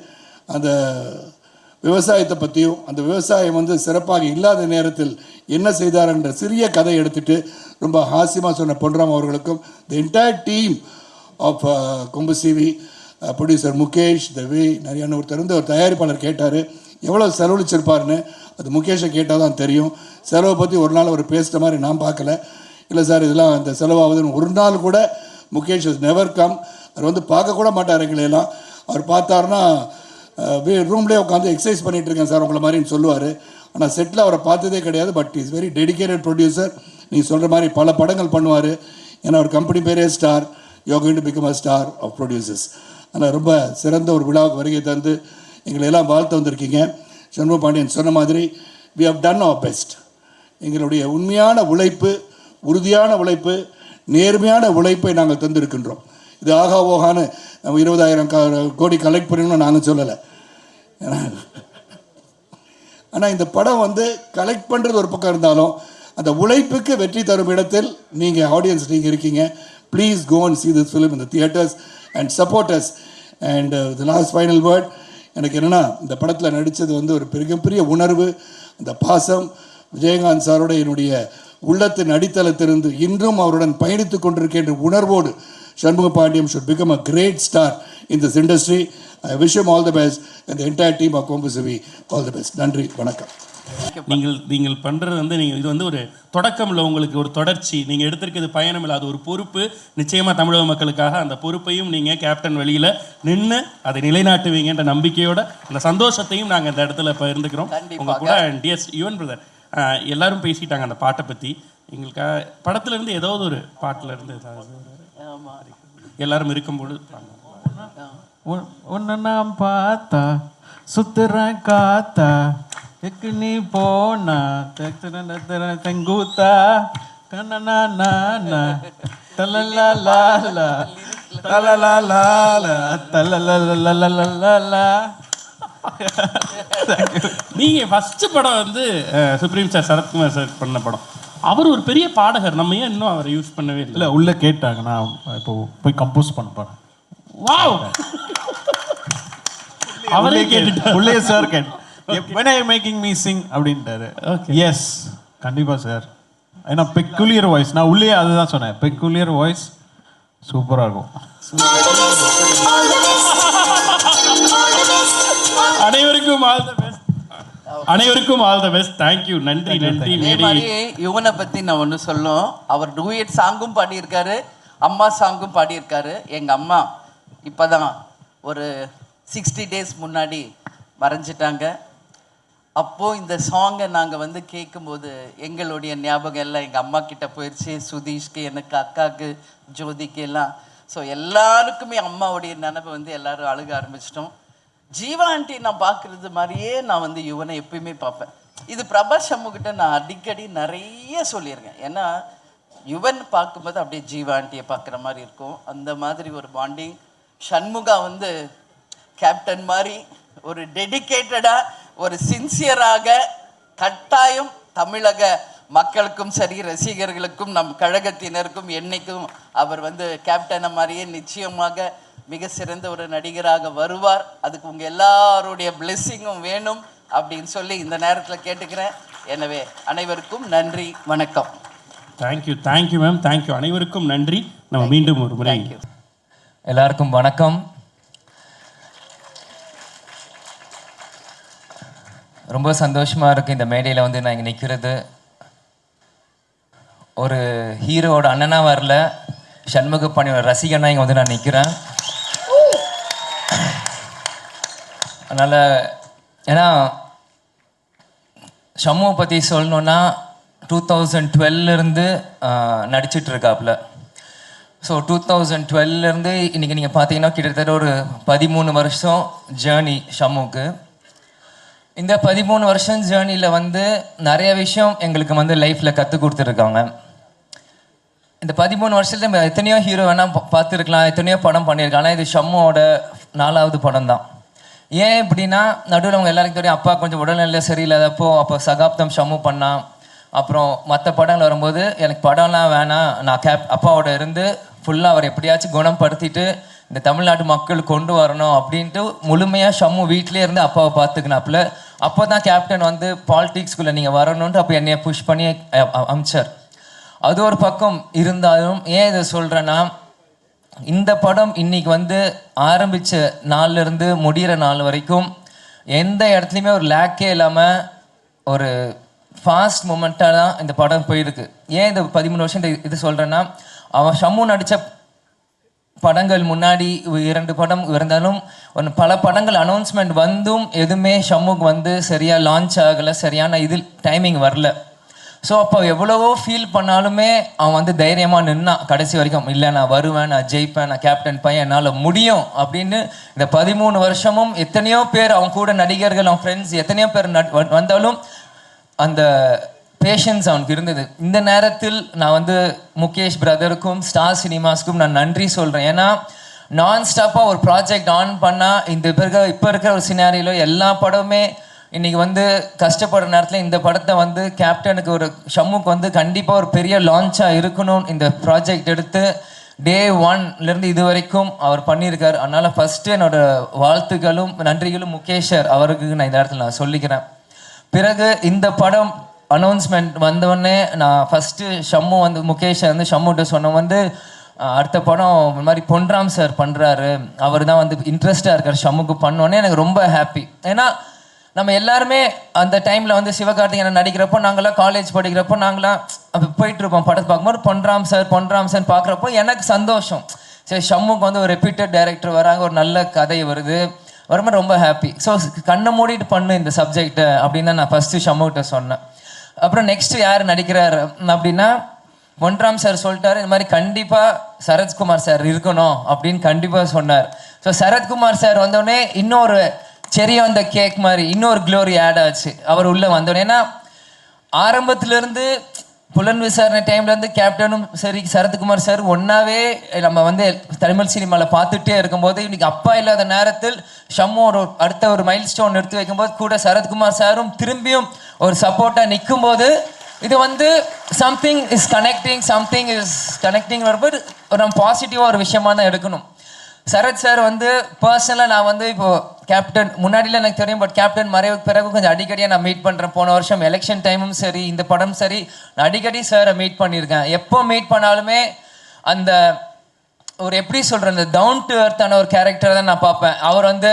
அந்த விவசாயத்தை பற்றியும், அந்த விவசாயம் வந்து சிறப்பாக இல்லாத நேரத்தில் என்ன செய்தார் என்ற சிறிய கதை எடுத்துகிட்டு ரொம்ப ஹாஸ்யமாக சொன்ன பொன்ராம் அவர்களுக்கும், தி என்டையர் டீம் ஆஃப் கொம்பு சிவி, ப்ரொடியூசர் முகேஷ், தவி நிறைய ஒருத்தர் இருந்து ஒரு தயாரிப்பாளர் கேட்டார் எவ்வளோ செலவழிச்சிருப்பாருன்னு. அது முகேஷை கேட்டால் தான் தெரியும். செலவை பற்றி ஒரு நாள் அவர் பேசுகிற மாதிரி நான் பார்க்கல. இல்லை சார் இதெல்லாம் அந்த செலவாகுதுன்னு ஒரு நாள் கூட முகேஷ் இஸ் நெவர் கம். அவர் வந்து பார்க்கக்கூட மாட்டார் எங்களையெல்லாம். அவர் பார்த்தாருன்னா ரூம்லேயே உட்காந்து எக்ஸசைஸ் பண்ணிகிட்டு இருக்கேன் சார் உங்களை மாதிரின்னு சொல்லுவார். ஆனால் செட்டில் அவரை பார்த்ததே கிடையாது. But is very dedicated producer. நீங்கள் சொல்கிற மாதிரி பல படங்கள் பண்ணுவார். ஏன்னா ஒரு கம்பெனி பேரே star. You are going to become a star of producers. ஆனால் ரொம்ப சிறந்த ஒரு விழாவுக்கு வருகை தந்து எங்களை எல்லாம் வாழ்த்து வந்திருக்கீங்க. சண்முக பாண்டியன் சொன்ன மாதிரி we have done our best. எங்களுடைய உண்மையான உழைப்பு, உறுதியான உழைப்பு, நேர்மையான உழைப்பை நாங்கள் தந்திருக்கின்றோம். இது ஆகா ஓகான்னு நம்ம 20,000 கோடி கலெக்ட் பண்ணணும்னு நாங்கள் சொல்லலை. ஆனால் இந்த படம் வந்து கலெக்ட் பண்ணுறது ஒரு பக்கம் இருந்தாலும் அந்த உழைப்புக்கு வெற்றி தரும் இடத்தில் நீங்கள் ஆடியன்ஸ் நீங்கள் இருக்கீங்க. Please go and see this film in the theatres and support us. And the last final word, எனக்கு என்னென்னா இந்த படத்தில் நடித்தது வந்து ஒரு பெரிய உணர்வு. அந்த பாசம் விஜயகாந்த் சாரோட என்னுடைய உள்ளத்தின் அடித்தளத்திலிருந்து இன்றும் அவருடன் பயணித்து கொண்டிருக்கின்ற உணர்வோடு Shanmuga Pandiyam should become a great star in this industry. I wish him all the best and the entire team of கொம்பு சிவி all the best. நன்றி, வணக்கம். நீங்கள் பண்ணுறது வந்து நீங்கள் இது வந்து ஒரு தொடக்கம் இல்லை, உங்களுக்கு ஒரு தொடர்ச்சி. நீங்கள் எடுத்திருக்கிறது பயணம் இல்லை, அது ஒரு பொறுப்பு. நிச்சயமாக தமிழக மக்களுக்காக அந்த பொறுப்பையும் நீங்கள் கேப்டன் வெளியில் நின்று அதை நிலைநாட்டுவீங்கன்ற நம்பிக்கையோட அந்த சந்தோஷத்தையும் நாங்கள் இந்த இடத்துல இப்போ இருந்துக்கிறோம் உங்கள் கூட. அண்ட் எஸ் யுவன் பிரதர் எல்லாரும் பேசிட்டாங்க அந்த பாட்டை பற்றி. எங்களுக்காக படத்துலேருந்து ஏதாவது ஒரு பாட்டிலேருந்து எல்லாரும் இருக்கும்போது உன்னை நான் பார்த்தா சுத்துறேன் காத்தா எக்கு நீ போனா செங்கூத்தா கண்ணா தலலா நீங்கள் ஃபஸ்ட்டு படம் வந்து சுப்ரீம் சார் சரத்குமார் சார் பண்ண படம். அவர் ஒரு பெரிய பாடகர், நம்ம ஏன் இன்னும் அவரை யூஸ் பண்ணவே இல்லை? உள்ளே கேட்டாங்க, நான் இப்போ போய் கம்போஸ் பண்ண போகிறேன். வாவ், அவரே கேட்டுட்டார். உள்ளே சார் கேட்டு when are you making me sing அப்படின்ட்டாரு. எஸ் கண்டிப்பாக சார். ஏன்னா பெக்குலியர் வாய்ஸ், நான் உள்ளே அதுதான் சொன்னேன். பெக்குலியர் வாய்ஸ் சூப்பராக இருக்கும். அனைவருக்கும் ஆல் தி பெஸ்ட். அனைவருக்கும் ஆல் தி பெஸ்ட். தேங்க்யூ. நன்றி நன்றி. யுவனை பற்றி நான் ஒன்று சொல்லும். அவர் டூயட் சாங்கும் பாடியிருக்காரு, அம்மா சாங்கும் பாடியிருக்காரு. எங்கள் அம்மா இப்போ தான் ஒரு 60 days முன்னாடி மறைஞ்சிட்டாங்க. அப்போது இந்த சாங்கை நாங்கள் வந்து கேட்கும்போது எங்களுடைய ஞாபகம் எல்லாம் எங்கள் அம்மா கிட்ட போயிடுச்சு. சுதீஷ்க்கு, எனக்கு, அக்காவுக்கு, ஜோதிக்கு எல்லாம். ஸோ எல்லாருக்குமே அம்மாவுடைய நினைவை வந்து எல்லோரும் அழுக ஆரம்பிச்சிட்டோம். ஜீவா ஆண்டி நான் பார்க்குறது மாதிரியே நான் வந்து யுவனை எப்பயுமே பார்ப்பேன். இது பிரபாஸ் சண்முகிட்ட நான் அடிக்கடி நிறைய சொல்லியிருக்கேன். ஏன்னா யுவன் பார்க்கும்போது அப்படியே ஜீவா ஆண்டியை பார்க்குற மாதிரி இருக்கும். அந்த மாதிரி ஒரு பாண்டிங். சண்முகா வந்து கேப்டன் மாதிரி ஒரு டெடிக்கேட்டடாக, ஒரு சின்சியராக கட்டாயம் தமிழக மக்களுக்கும் சரி, ரசிகர்களுக்கும், நம் கழகத்தினருக்கும் என்னைக்கும் அவர் வந்து கேப்டனை மாதிரியே நிச்சயமாக மிக சிறந்த ஒரு நடிகராக வருவார். அதுக்கு உங்கள் எல்லாருடைய பிளெஸ்ஸிங்கும் வேணும் அப்படின்னு சொல்லி இந்த நேரத்தில் கேட்டுக்கிறேன். எனவே அனைவருக்கும் நன்றி, வணக்கம். Thank you ma'am, thank you. அனைவருக்கும் நன்றி. நம்ம மீண்டும் ஒரு முறை எல்லாருக்கும் வணக்கம். ரொம்ப சந்தோஷமாக இருக்குது இந்த மேடையில் வந்து நான் இங்கே நிற்கிறது. ஒரு ஹீரோவோட அண்ணனாக வரல, சண்முகப்பாணியோட ரசிகனா இங்கே வந்து நான் நிற்கிறேன். அதனால் ஏன்னா ஷம்முவை பற்றி சொல்லணுன்னா 2012 நடிச்சிட்ருக்காப்புல. ஸோ 2012 இன்றைக்கி நீங்கள் பார்த்தீங்கன்னா கிட்டத்தட்ட ஒரு 13 வருஷம் ஜேர்னி ஷம்முக்கு. இந்த 13 வருஷம் ஜேர்னியில் வந்து நிறைய விஷயம் எங்களுக்கு வந்து லைஃப்பில் கற்றுக் கொடுத்துருக்காங்க. இந்த 13 வருஷத்துல நம்ம எத்தனையோ ஹீரோ வேணால் பார்த்துருக்கலாம், எத்தனையோ படம் பண்ணியிருக்கலாம். ஆனால் இது ஷம்முவோட 4வது படம் தான். ஏன் இப்படின்னா நடுவில் அவங்க எல்லாருக்கும் தெரியும், அப்பா கொஞ்சம் உடல்நிலை சரியில்லாதப்போ அப்போ சகாப்தம் ஷம்மு பண்ணான். அப்புறம் மற்ற படங்கள் வரும்போது எனக்கு படம்லாம் வேணாம், நான் அப்பாவோட இருந்து ஃபுல்லாக அவர் எப்படியாச்சும் குணப்படுத்திட்டு இந்த தமிழ்நாட்டு மக்கள் கொண்டு வரணும் அப்படின்ட்டு முழுமையாக ஷம்மு வீட்டிலே இருந்து அப்பாவை பார்த்துக்கினாப்புல. அப்போ தான் கேப்டன் வந்து பாலிடிக்ஸ்குள்ளே நீங்கள் வரணுன்ட்டு அப்போ என்னைய புஷ் பண்ணி அமிச்சார். அது ஒரு பக்கம் இருந்தாலும் ஏன் இதை சொல்கிறேன்னா, இந்த படம் இன்னைக்கு வந்து ஆரம்பித்த நாள்லேருந்து முடிகிற நாள் வரைக்கும் எந்த இடத்துலையுமே ஒரு லேக்கே இல்லாமல் ஒரு ஃபாஸ்ட் மூமெண்ட்டாக தான் இந்த படம் போயிருக்கு. ஏன் இந்த 13 வருஷம் இது சொல்கிறேன்னா, அவன் ஷம்மு நடித்த படங்கள் முன்னாடி 2 படம் இருந்தாலும் பல படங்கள் அனௌன்ஸ்மெண்ட் வந்தும் எதுவுமே ஷம்முக்கு வந்து சரியாக லான்ச் ஆகலை, சரியான இதில் டைமிங் வரல. ஸோ அப்போ எவ்வளவோ ஃபீல் பண்ணாலுமே அவன் வந்து தைரியமாக நின்னான் கடைசி வரைக்கும். இல்லை நான் வருவேன், நான் ஜெயிப்பேன், நான் கேப்டன் பையன், என்னால் முடியும் அப்படின்னு. இந்த 13 வருஷமும் எத்தனையோ பேர் அவன் கூட நடிகர்கள், அவன் ஃப்ரெண்ட்ஸ் எத்தனையோ பேர் வந்தாலும் அந்த பேஷன்ஸ் அவனுக்கு இருந்தது. இந்த நேரத்தில் நான் வந்து முகேஷ் பிரதருக்கும் ஸ்டார் சினிமாஸ்க்கும் நான் நன்றி சொல்கிறேன். ஏன்னா நான் ஸ்டாப்பாக ஒரு ப்ராஜெக்ட் ஆன் பண்ணால் இப்போ இருக்கிற ஒரு சினாரியில் எல்லா படமுமே இன்றைக்கி வந்து கஷ்டப்படுற நேரத்தில் இந்த படத்தை வந்து கேப்டனுக்கு ஒரு ஷம்முக்கு வந்து கண்டிப்பாக ஒரு பெரிய லான்ச்சாக இருக்கணும் இந்த ப்ராஜெக்ட் எடுத்து டே 1லேருந்து இது வரைக்கும் அவர் பண்ணியிருக்கார். அதனால் ஃபஸ்ட்டு என்னோடய வாழ்த்துக்களும் நன்றிகளும் முகேஷ் சார் அவருக்கு நான் இந்த இடத்துல நான் சொல்லிக்கிறேன். பிறகு இந்த படம் அனௌன்ஸ்மெண்ட் வந்தோடனே நான் ஃபஸ்ட்டு ஷம்மு வந்து முகேஷ் வந்து ஷம்முகிட்ட சொன்ன வந்து அடுத்த படம் இந்த மாதிரி பொன்ராம் சார் பண்ணுறாரு, அவர் தான் வந்து இன்ட்ரெஸ்டாக இருக்கார் ஷம்முக்கு பண்ணோன்னே எனக்கு ரொம்ப ஹாப்பி. ஏன்னா நம்ம எல்லாருமே அந்த டைமில் வந்து சிவகார்த்திகேயன் நடிக்கிறப்போ நாங்களாம் காலேஜ் படிக்கிறப்போ நாங்களாம் போயிட்டுருப்போம் படத்தை பார்க்கும்போது பொன்ராம் சார் பார்க்குறப்போ எனக்கு சந்தோஷம். சரி ஷம்முக்கு வந்து ஒரு ரெப்யூட்டட் டைரக்டர் வராங்க, ஒரு நல்ல கதை வருது, வரும்போது ரொம்ப ஹாப்பி. ஸோ கண்ணை மூடிட்டு பண்ணு இந்த சப்ஜெக்டை அப்படின்னு தான் நான் ஃபஸ்ட்டு ஷம்முகிட்ட சொன்னேன். அப்புறம் நெக்ஸ்ட்டு யார் நடிக்கிறார் அப்படின்னா பொன்ராம் சார் சொல்லிட்டாரு, இந்த மாதிரி கண்டிப்பாக சரத்குமார் சார் இருக்கணும் அப்படின்னு கண்டிப்பாக சொன்னார். ஸோ சரத்குமார் சார் வந்தோடனே இன்னொரு செரி அந்த கேக் மாதிரி இன்னொரு க்ளோரி ஆட் ஆச்சு அவர் உள்ளே வந்தோடனே. ஏன்னா ஆரம்பத்துலேருந்து புலன் விசாரணை டைம்லேருந்து கேப்டனும் சரி சரத்குமார் சார் ஒன்றாவே நம்ம வந்து தமிழ் சினிமாவில் பார்த்துட்டே இருக்கும்போது இன்றைக்கி அப்பா இல்லாத நேரத்தில் ஷம்மு ஒரு அடுத்த ஒரு மைல் ஸ்டோன் எடுத்து வைக்கும்போது கூட சரத்குமார் சாரும் திரும்பியும் ஒரு சப்போர்ட்டாக நிற்கும்போது இது வந்து சம்திங் இஸ் கனெக்டிங் வரும்போது நம்ம பாசிட்டிவாக ஒரு விஷயமா தான் எடுக்கணும். சரத் சார் வந்து பர்சனலாக நான் வந்து இப்போது கேப்டன் முன்னாடியில் எனக்கு தெரியும், பட் கேப்டன் மறைவுக்கு பிறகு கொஞ்சம் அடிக்கடியாக நான் மீட் பண்ணுறேன். போன வருஷம் எலெக்ஷன் டைமும் சரி இந்த படம் சரி நான் அடிக்கடி சாரை மீட் பண்ணியிருக்கேன். எப்போ மீட் பண்ணாலுமே அந்த ஒரு எப்படி சொல்கிறேன் அந்த டவுன் டு எர்த்தான ஒரு கேரக்டர் தான் நான் பார்ப்பேன். அவர் வந்து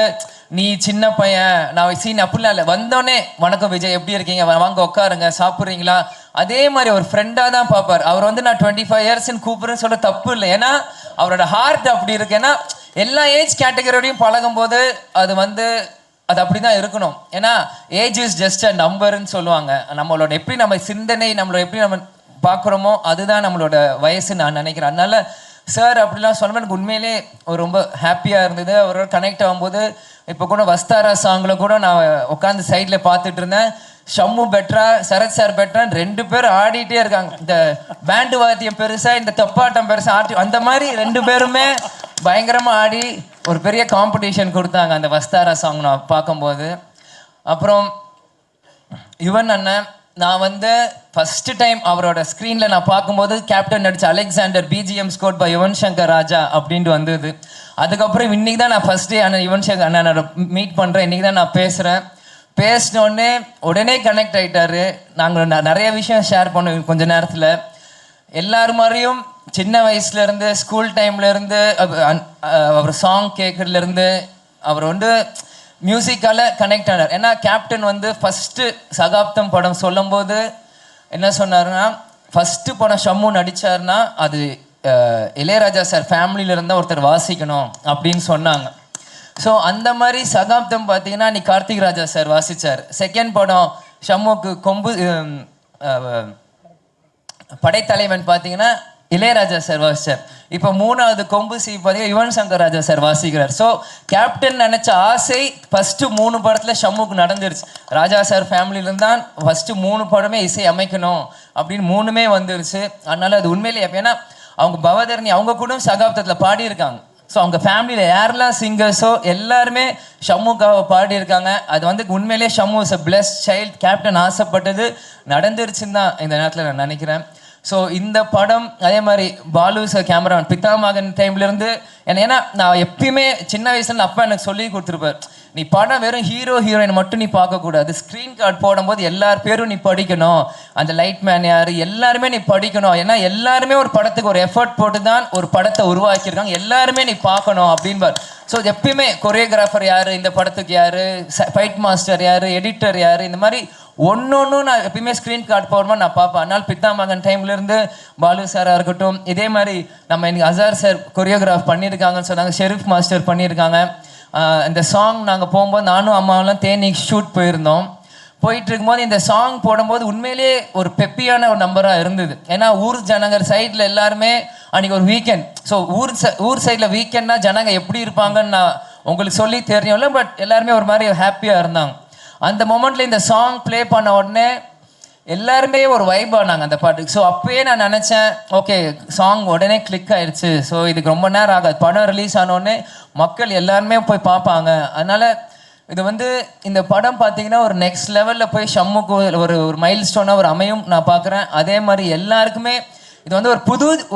நீ சின்ன பையன் நான் சீன் அப்படிலாம் இல்லை, வந்தோடனே வணக்கம் விஜய் எப்படி இருக்கீங்க, வாங்க உட்காருங்க சாப்பிட்றீங்களா, அதே மாதிரி ஒரு ஃப்ரெண்டாக தான் பார்ப்பார். அவர் வந்து நான் 25 இயர்ஸ்ன்னு கூப்பிட்றேன்னு சொல்ல தப்பு இல்லை, ஏன்னா அவரோட ஹார்ட் அப்படி இருக்கு. ஏன்னா எல்லா ஏஜ் கேட்டகரியோடையும் பழகும் போது அது வந்து அது அப்படி தான் இருக்கணும். ஏன்னா ஏஜ் இஸ் ஜஸ்ட் அ நம்பர்ன்னு சொல்லுவாங்க. நம்மளோட எப்படி நம்ம சிந்தனை நம்மளோட எப்படி நம்ம பார்க்குறோமோ அதுதான் நம்மளோட வயசு நான் நினைக்கிறேன். அதனால சார் அப்படிலாம் சொல்லும்போது எனக்கு உண்மையிலே ஒரு ரொம்ப ஹாப்பியாக இருந்தது. அவரோட கனெக்ட் ஆகும்போது இப்போ கூட வஸ்தாரா சாங்கில் கூட நான் உட்காந்து சைடில் பார்த்துட்டு இருந்தேன். ஷம்மு பெட்ரா சரத் சார் பெட்ரான்னு 2 பேரும் ஆடிட்டே இருக்காங்க. இந்த பேண்டு வாத்தியம் பெருசா இந்த தப்பாட்டம் பெருசா ஆடி அந்த மாதிரி 2 பேருமே பயங்கரமாக ஆடி ஒரு பெரிய காம்படிஷன் கொடுத்தாங்க அந்த வஸ்தாரா சாங் நான் பார்க்கும்போது. அப்புறம் யுவன் அண்ணன் நான் வந்து ஃபஸ்ட்டு டைம் அவரோட ஸ்க்ரீனில் நான் பார்க்கும்போது கேப்டன் நடித்த Alexander BGM score by Yuvan Shankar Raja அப்படின்ட்டு வந்தது. அதுக்கப்புறம் இன்றைக்கி தான் நான் ஃபஸ்ட்டு அண்ணன் யுவன் சங்கர் அண்ணனோட மீட் பண்ணுறேன். இன்றைக்கி தான் நான் பேசுகிறேன். பேசினோடனே உடனே கனெக்ட் ஆகிட்டாரு. நாங்கள் நிறைய விஷயம் ஷேர் பண்ணுவோம் கொஞ்ச நேரத்தில். எல்லாரும் மாதிரியும் சின்ன வயசுலேருந்து ஸ்கூல் டைம்லேருந்து அவர் சாங் கேட்குறதுலேருந்து அவர் வந்து மியூசிக்கால கனெக்ட் ஆனார். ஏன்னா கேப்டன் வந்து ஃபஸ்ட்டு சகாப்தம் படம் சொல்லும்போது என்ன சொன்னாருன்னா, ஃபஸ்ட்டு படம் ஷம்மு நடித்தார்னா அது இளையராஜா சார் ஃபேமிலியில் இருந்தால் ஒருத்தர் வாசிக்கணும் அப்படின்னு சொன்னாங்க. ஸோ அந்த மாதிரி சகாப்தம் பார்த்தீங்கன்னா நீ கார்த்திக் ராஜா சார் வாசித்தார். செகண்ட் படம் ஷம்முக்கு கொம்பு படைத்தலைவன் பார்த்தீங்கன்னா இளையராஜா சார் வாசிச்சார். இப்போ மூணாவது கொம்பு சி பார்த்தீங்கன்னா யுவன் சங்கர் ராஜா சார் வாசிக்கிறார். ஸோ கேப்டன் நினச்ச ஆசை ஃபஸ்ட்டு 3 படத்தில் ஷம்முக்கு நடந்துருச்சு. ராஜா சார் ஃபேமிலியிலேருந்து தான் ஃபஸ்ட்டு 3 படமே இசை அமைக்கணும் அப்படின்னு 3மே வந்துருச்சு. அதனால அது உண்மையிலே ஏன்னா அவங்க பவதரணி அவங்க கூட சகாப்தத்தில் பாடியிருக்காங்க. ஸோ அவங்க ஃபேமிலியில் யாரெல்லாம் சிங்கர்ஸோ எல்லாருமே ஷம்முக்காக பாடியிருக்காங்க. அது வந்து உண்மையிலே Shammu is a blessed child. Captain ஆசைப்பட்டது நடந்துருச்சுன்னு தான் இந்த நேரத்தில் நான் நினைக்கிறேன். ஸோ இந்த படம் அதே மாதிரி பாலு சார் கேமராமேன் பிதாமகன் டைம்லேருந்து ஏன்னா நான் எப்பயுமே சின்ன வயசுல அப்பா எனக்கு சொல்லி கொடுத்துருப்பார், நீ படம் வெறும் ஹீரோ ஹீரோயின் மட்டும் நீ பார்க்கக்கூடாது, ஸ்க்ரீன் கார்டு போடும்போது எல்லார் பேரும் நீ படிக்கணும், அந்த லைட் மேன் யார் எல்லாருமே நீ படிக்கணும், ஏன்னா எல்லாருமே ஒரு படத்துக்கு ஒரு எஃபர்ட் போட்டு தான் ஒரு படத்தை உருவாக்கியிருக்காங்க, எல்லாருமே நீ பார்க்கணும் அப்படின்பார். ஸோ எப்பயுமே கொரியோகிராஃபர் யார், இந்த படத்துக்கு யார், ஃபைட் மாஸ்டர் யார், எடிட்டர் யார், இந்த மாதிரி ஒன்று நான் எப்பயுமே ஸ்க்ரீன் கார்டு போடுமா நான் பார்ப்பேன். அதனால் பித்தாமகன் டைம்லேருந்து பாலு சாராக இருக்கட்டும், இதே மாதிரி நம்ம இன்னைக்கு அசார் சார் கொரியோகிராஃப் பண்ணியிருக்காங்கன்னு சொன்னாங்க, ஷெரீஃப் மாஸ்டர் பண்ணியிருக்காங்க. இந்த சாங் நாங்கள் போகும்போது நானும் அம்மாவெல்லாம் தேனி ஷூட் போயிருந்தோம். போயிட்டு இருக்கும்போது இந்த சாங் போடும்போது உண்மையிலேயே ஒரு பெப்பியான ஒரு நம்பராக இருந்தது. ஏன்னா ஊர் ஜனங்க சைடில் எல்லாருமே அன்றைக்கி ஒரு வீக்கெண்ட். ஸோ ஊர் சைடில் வீக்கெண்ட்னா ஜனங்க எப்படி இருப்பாங்கன்னு நான் உங்களுக்கு சொல்லி தெரியும்ல, பட் எல்லாருமே ஒரு மாதிரி ஹாப்பியாக இருந்தாங்க. அந்த மொமெண்ட்டில் இந்த சாங் ப்ளே பண்ண உடனே எல்லாருமே ஒரு வைப் ஆனாங்க அந்த பாட்டுக்கு. ஸோ அப்போயே நான் நினச்சேன், ஓகே சாங் உடனே கிளிக் ஆயிடுச்சு, ஸோ இதுக்கு ரொம்ப நேரம் ஆகாது, படம் ரிலீஸ் ஆனோடனே மக்கள் எல்லாருமே போய் பார்ப்பாங்க. அதனால் இது வந்து இந்த படம் பார்த்தீங்கன்னா ஒரு நெக்ஸ்ட் லெவலில் போய் ஷம்முக்கு ஒரு மைல் ஸ்டோனாக ஒரு அமையும் நான் பார்க்குறேன். அதே மாதிரி எல்லாருக்குமே இது வந்து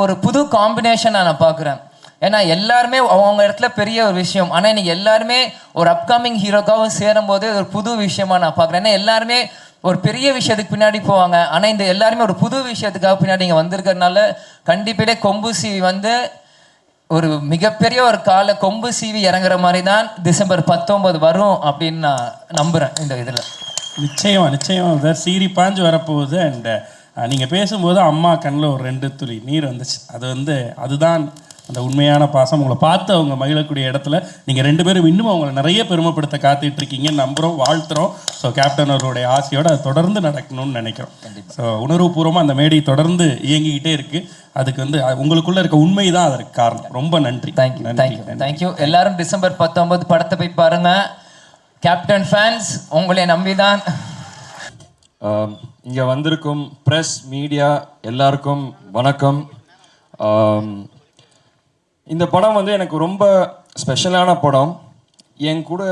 ஒரு புது காம்பினேஷனாக நான் பார்க்குறேன். ஏன்னா எல்லாருமே அவங்க இடத்துல பெரிய ஒரு விஷயம், ஆனால் இன்னைக்கு எல்லாருமே ஒரு அப்கமிங் ஹீரோக்காகவும் சேரும்போது ஒரு புது விஷயமா நான் பார்க்குறேன். ஏன்னா எல்லாருமே ஒரு பெரிய விஷயத்துக்கு பின்னாடி போவாங்க, ஆனால் இந்த எல்லாருமே ஒரு புது விஷயத்துக்காக பின்னாடி இங்கே வந்திருக்கிறதுனால கண்டிப்பாக கொம்பு சீவி வந்து ஒரு மிகப்பெரிய ஒரு கொம்பு சீவி இறங்குற மாதிரி தான் டிசம்பர் 19 வரும் அப்படின்னு நான் நம்புகிறேன். இந்த இதில் நிச்சயமாக சீரி பாஞ்சு வரப்போகுது. அண்ட் நீங்கள் பேசும்போது அம்மா கண்ணில் ஒரு 2 துளி நீர் வந்துச்சு. அதுதான் அந்த உண்மையான பாசம். உங்களை பார்த்து அவங்க மகிழக்கூடிய இடத்துல நீங்கள் 2 பேரும் இன்னும் அவங்களை நிறைய பெருமைப்படுத்த காத்துட்டு இருக்கீங்கன்னு நம்புகிறோம், வாழ்த்துறோம். ஸோ கேப்டன் அவர்களுடைய ஆசையோடு அது தொடர்ந்து நடக்கணும்னு நினைக்கிறோம். ஸோ உணர்வுபூர்வமாக அந்த மேடை தொடர்ந்து இயங்கிக்கிட்டே இருக்குது. அதுக்கு வந்து உங்களுக்குள்ளே இருக்க உண்மை தான் அதற்கு காரணம். ரொம்ப நன்றி. தேங்க்யூ. எல்லாரும் டிசம்பர் 19 படத்தை போய் பாருங்கள். கேப்டன் ஃபேன்ஸ் உங்களை நம்பிதான். இங்கே வந்திருக்கும் ப்ரெஸ் மீடியா எல்லாருக்கும் வணக்கம். இந்த படம் வந்து எனக்கு ரொம்ப ஸ்பெஷலான படம். என் கூட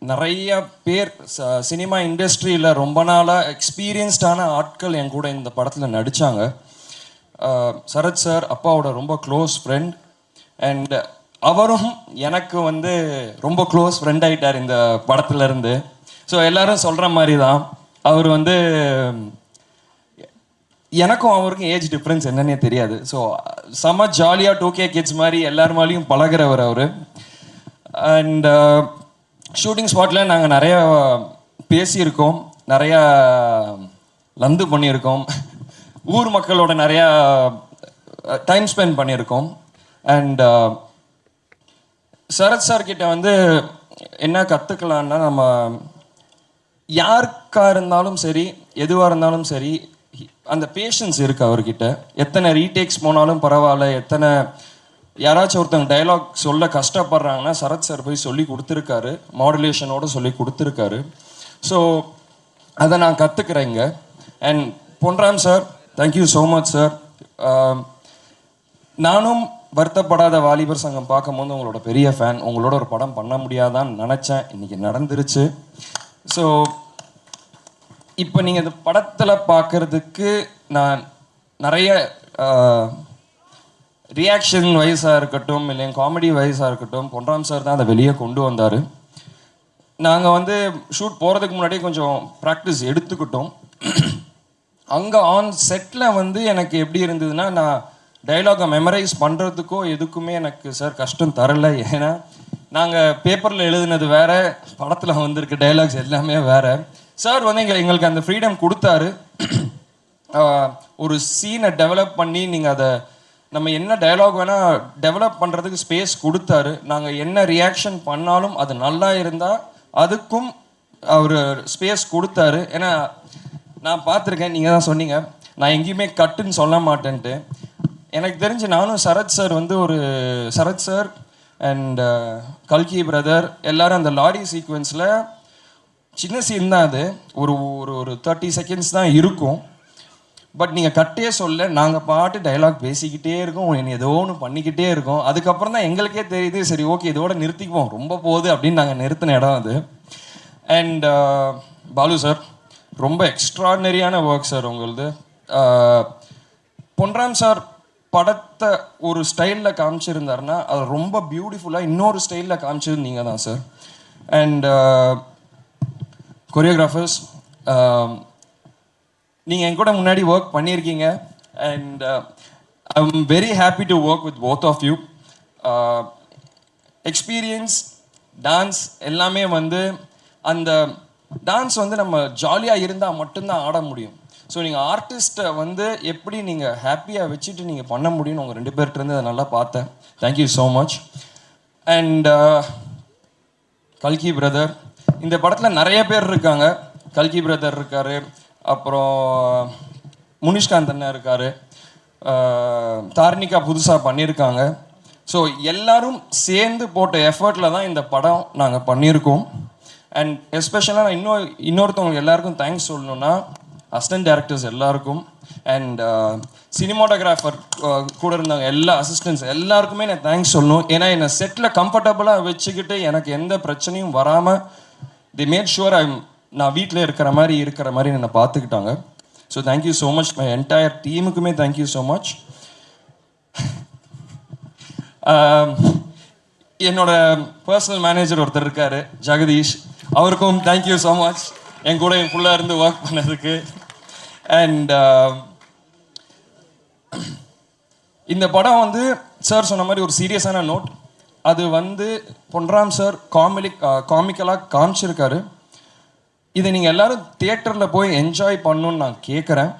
நிறைய பேர் சினிமா இண்டஸ்ட்ரியில் ரொம்ப நாளாக எக்ஸ்பீரியன்ஸ்டான ஆட்கள் என் கூட இந்த படத்தில் நடித்தாங்க. சரத் சார் அப்பாவோட ரொம்ப க்ளோஸ் ஃப்ரெண்ட், அண்ட் அவரும் எனக்கு வந்து ரொம்ப க்ளோஸ் ஃப்ரெண்ட் ஆகிட்டார் இந்த படத்துலேருந்து. ஸோ எல்லோரும் சொல்கிற மாதிரி தான் அவர் வந்து எனக்கும் அவருக்கும் ஏஜ் டிஃப்ரென்ஸ் என்னன்னே தெரியாது. ஸோ செம்ம ஜாலியாக 2K கிட்ஸ் மாதிரி எல்லாருமாலையும் பழகிறவர் அவர். அண்ட் ஷூட்டிங் ஸ்பாட்டில் நாங்கள் நிறையா பேசியிருக்கோம், நிறையா லந்து பண்ணியிருக்கோம், ஊர் மக்களோட நிறையா டைம் ஸ்பெண்ட் பண்ணியிருக்கோம். அண்ட் சரத் சார்கிட்ட வந்து என்ன கற்றுக்கலான்னா, நம்ம யாருக்காக இருந்தாலும் சரி எதுவாக இருந்தாலும் சரி அந்த பேஷன்ஸ் இருக்குது அவர்கிட்ட. எத்தனை ரீடேக்ஸ் போனாலும் பரவாயில்ல, எத்தனை யாராச்சும் ஒருத்தவங்க டைலாக் சொல்ல கஷ்டப்படுறாங்கன்னா சரத் சார் போய் சொல்லி கொடுத்துருக்காரு, மாடுலேஷனோடு சொல்லி கொடுத்துருக்காரு. ஸோ அதை நான் கற்றுக்குறேங்க. And Ponram sir, thank you so much sir. நானும் வருத்தப்படாத வாலிபர் சங்கம் பார்க்கும்போது உங்களோட பெரிய ஃபேன். உங்களோட ஒரு படம் பண்ண முடியாதான்னு நினச்சேன், இன்றைக்கி நடந்துருச்சு. ஸோ இப்போ நீங்கள் இந்த படத்தில் பார்க்குறதுக்கு நான் நிறைய ரியாக்ஷன் வைஸாக இருக்கட்டும், இல்லை காமெடி வைஸாக இருக்கட்டும், பொன்ராம் சார் தான் அதை வெளியே கொண்டு வந்தார். நாங்கள் வந்து ஷூட் போகிறதுக்கு முன்னாடியே கொஞ்சம் ப்ராக்டிஸ் எடுத்துக்கிட்டோம். அங்கே ஆன் செட்டில் வந்து எனக்கு எப்படி இருந்ததுன்னா, நான் டைலாகை மெமரைஸ் பண்ணுறதுக்கோ எதுக்குமே எனக்கு சார் கஷ்டம் தரல. ஏன்னா நாங்கள் பேப்பரில் எழுதுனது வேற, படத்தில் வந்திருக்க டைலாக்ஸ் எல்லாமே வேற. சார் வந்து எங்களுக்கு அந்த ஃப்ரீடம் கொடுத்தாரு. ஒரு சீனை டெவலப் பண்ணி நீங்கள் அதை நம்ம என்ன டயலாக் வேணால் டெவலப் பண்ணுறதுக்கு ஸ்பேஸ் கொடுத்தாரு. நாங்கள் என்ன ரியாக்ஷன் பண்ணாலும் அது நல்லா இருந்தால் அதுக்கும் அவர் ஸ்பேஸ் கொடுத்தாரு. ஏன்னா நான் பார்த்துருக்கேன், நீங்கள் தான் சொன்னீங்க நான் எங்கேயுமே கட்டுன்னு சொல்ல மாட்டேன்ட்டு. எனக்கு தெரிஞ்சு நானும் சரத் சார் வந்து சரத் சார் அண்ட் கல்கி பிரதர் எல்லாரும் அந்த லாரி சீக்வன்ஸில் சின்ன சீன் தான் அது, ஒரு ஒரு 30 செகண்ட்ஸ் தான் இருக்கும். பட் நீங்கள் கட்டே சொல்ல, நாங்கள் பாட்டு டைலாக் பேசிக்கிட்டே இருக்கோம், ஏதோ ஒன்று பண்ணிக்கிட்டே இருக்கோம். அதுக்கப்புறம் தான் எங்களுக்கே தெரியுது சரி ஓகே இதோட நிறுத்திக்குவோம், ரொம்ப போகுது அப்படின்னு நாங்கள் நிறுத்தின இடம் அது. அண்ட் பாலு சார் ரொம்ப எக்ஸ்ட்ராடினரியான ஒர்க் சார் உங்களது. பொன்ராம் சார் படத்தை ஒரு ஸ்டைலில் காமிச்சிருந்தாருன்னா அது ரொம்ப பியூட்டிஃபுல்லாக இன்னொரு ஸ்டைலில் காமிச்சது நீங்கள் தான் சார். அண்ட் கொரியோகிராஃபர்ஸ் நீங்கள் என் கூட முன்னாடி ஒர்க் பண்ணியிருக்கீங்க. And I am very happy to work with both of you. Experience dance எல்லாமே வந்து அந்த டான்ஸ் வந்து நம்ம ஜாலியாக இருந்தால் மட்டும்தான் ஆட முடியும். ஸோ நீங்கள் ஆர்டிஸ்ட்டை வந்து எப்படி நீங்கள் ஹாப்பியாக வச்சுட்டு நீங்கள் பண்ண முடியும்னு உங்கள் 2 பேர்கிட்டருந்து அதை நல்லா பார்த்தேன். Thank you so much. அண்ட் கல்கி பிரதர், இந்த படத்தில் நிறைய பேர் இருக்காங்க. கல்கி பிரதர் இருக்கார், அப்புறம் முனிஷ்காந்த் அண்ணன் இருக்கார், தார்னிகா புதுசாக பண்ணியிருக்காங்க. ஸோ எல்லாரும் சேர்ந்து போட்ட எஃபர்ட்டில் தான் இந்த படம் நாங்கள் பண்ணியிருக்கோம். அண்ட் எஸ்பெஷலாக நான் இன்னொருத்தவங்களுக்கு எல்லாருக்கும் தேங்க்ஸ் சொல்லணுன்னா அசிஸ்டன்ட் டைரக்டர்ஸ் எல்லாருக்கும் அண்ட் சினிமாட்டோகிராஃபர் கூட இருந்தாங்க எல்லா அசிஸ்டன்ட்ஸ் எல்லாருக்குமே நான் தேங்க்ஸ் சொல்லணும். ஏன்னா என்னை செட்டில் கம்ஃபர்டபுளாக வச்சுக்கிட்டு எனக்கு எந்த பிரச்சனையும் வராமல் தி மேட் ஷுவர் நான் வீட்டில் இருக்கிற மாதிரி என்னை பார்த்துக்கிட்டாங்க. So thank you so much. My entire டீமுக்குமே தேங்க்யூ ஸோ மச். என்னோட பர்சனல் மேனேஜர் ஒருத்தர் இருக்கார் ஜெகதீஷ், அவருக்கும் தேங்க்யூ ஸோ மச் என் கூட ஃபுல்லாக இருந்து ஒர்க் பண்ணதுக்கு. அண்ட் இந்த படம் வந்து சார் சொன்ன மாதிரி ஒரு சீரியஸான நோட், அது வந்து பொன்ராம் சார் காமிக்கலாக காமிச்சிருக்காரு. இதை நீங்கள் எல்லோரும் தியேட்டரில் போய் என்ஜாய் பண்ணணுன்னு நான் கேட்குறேன்.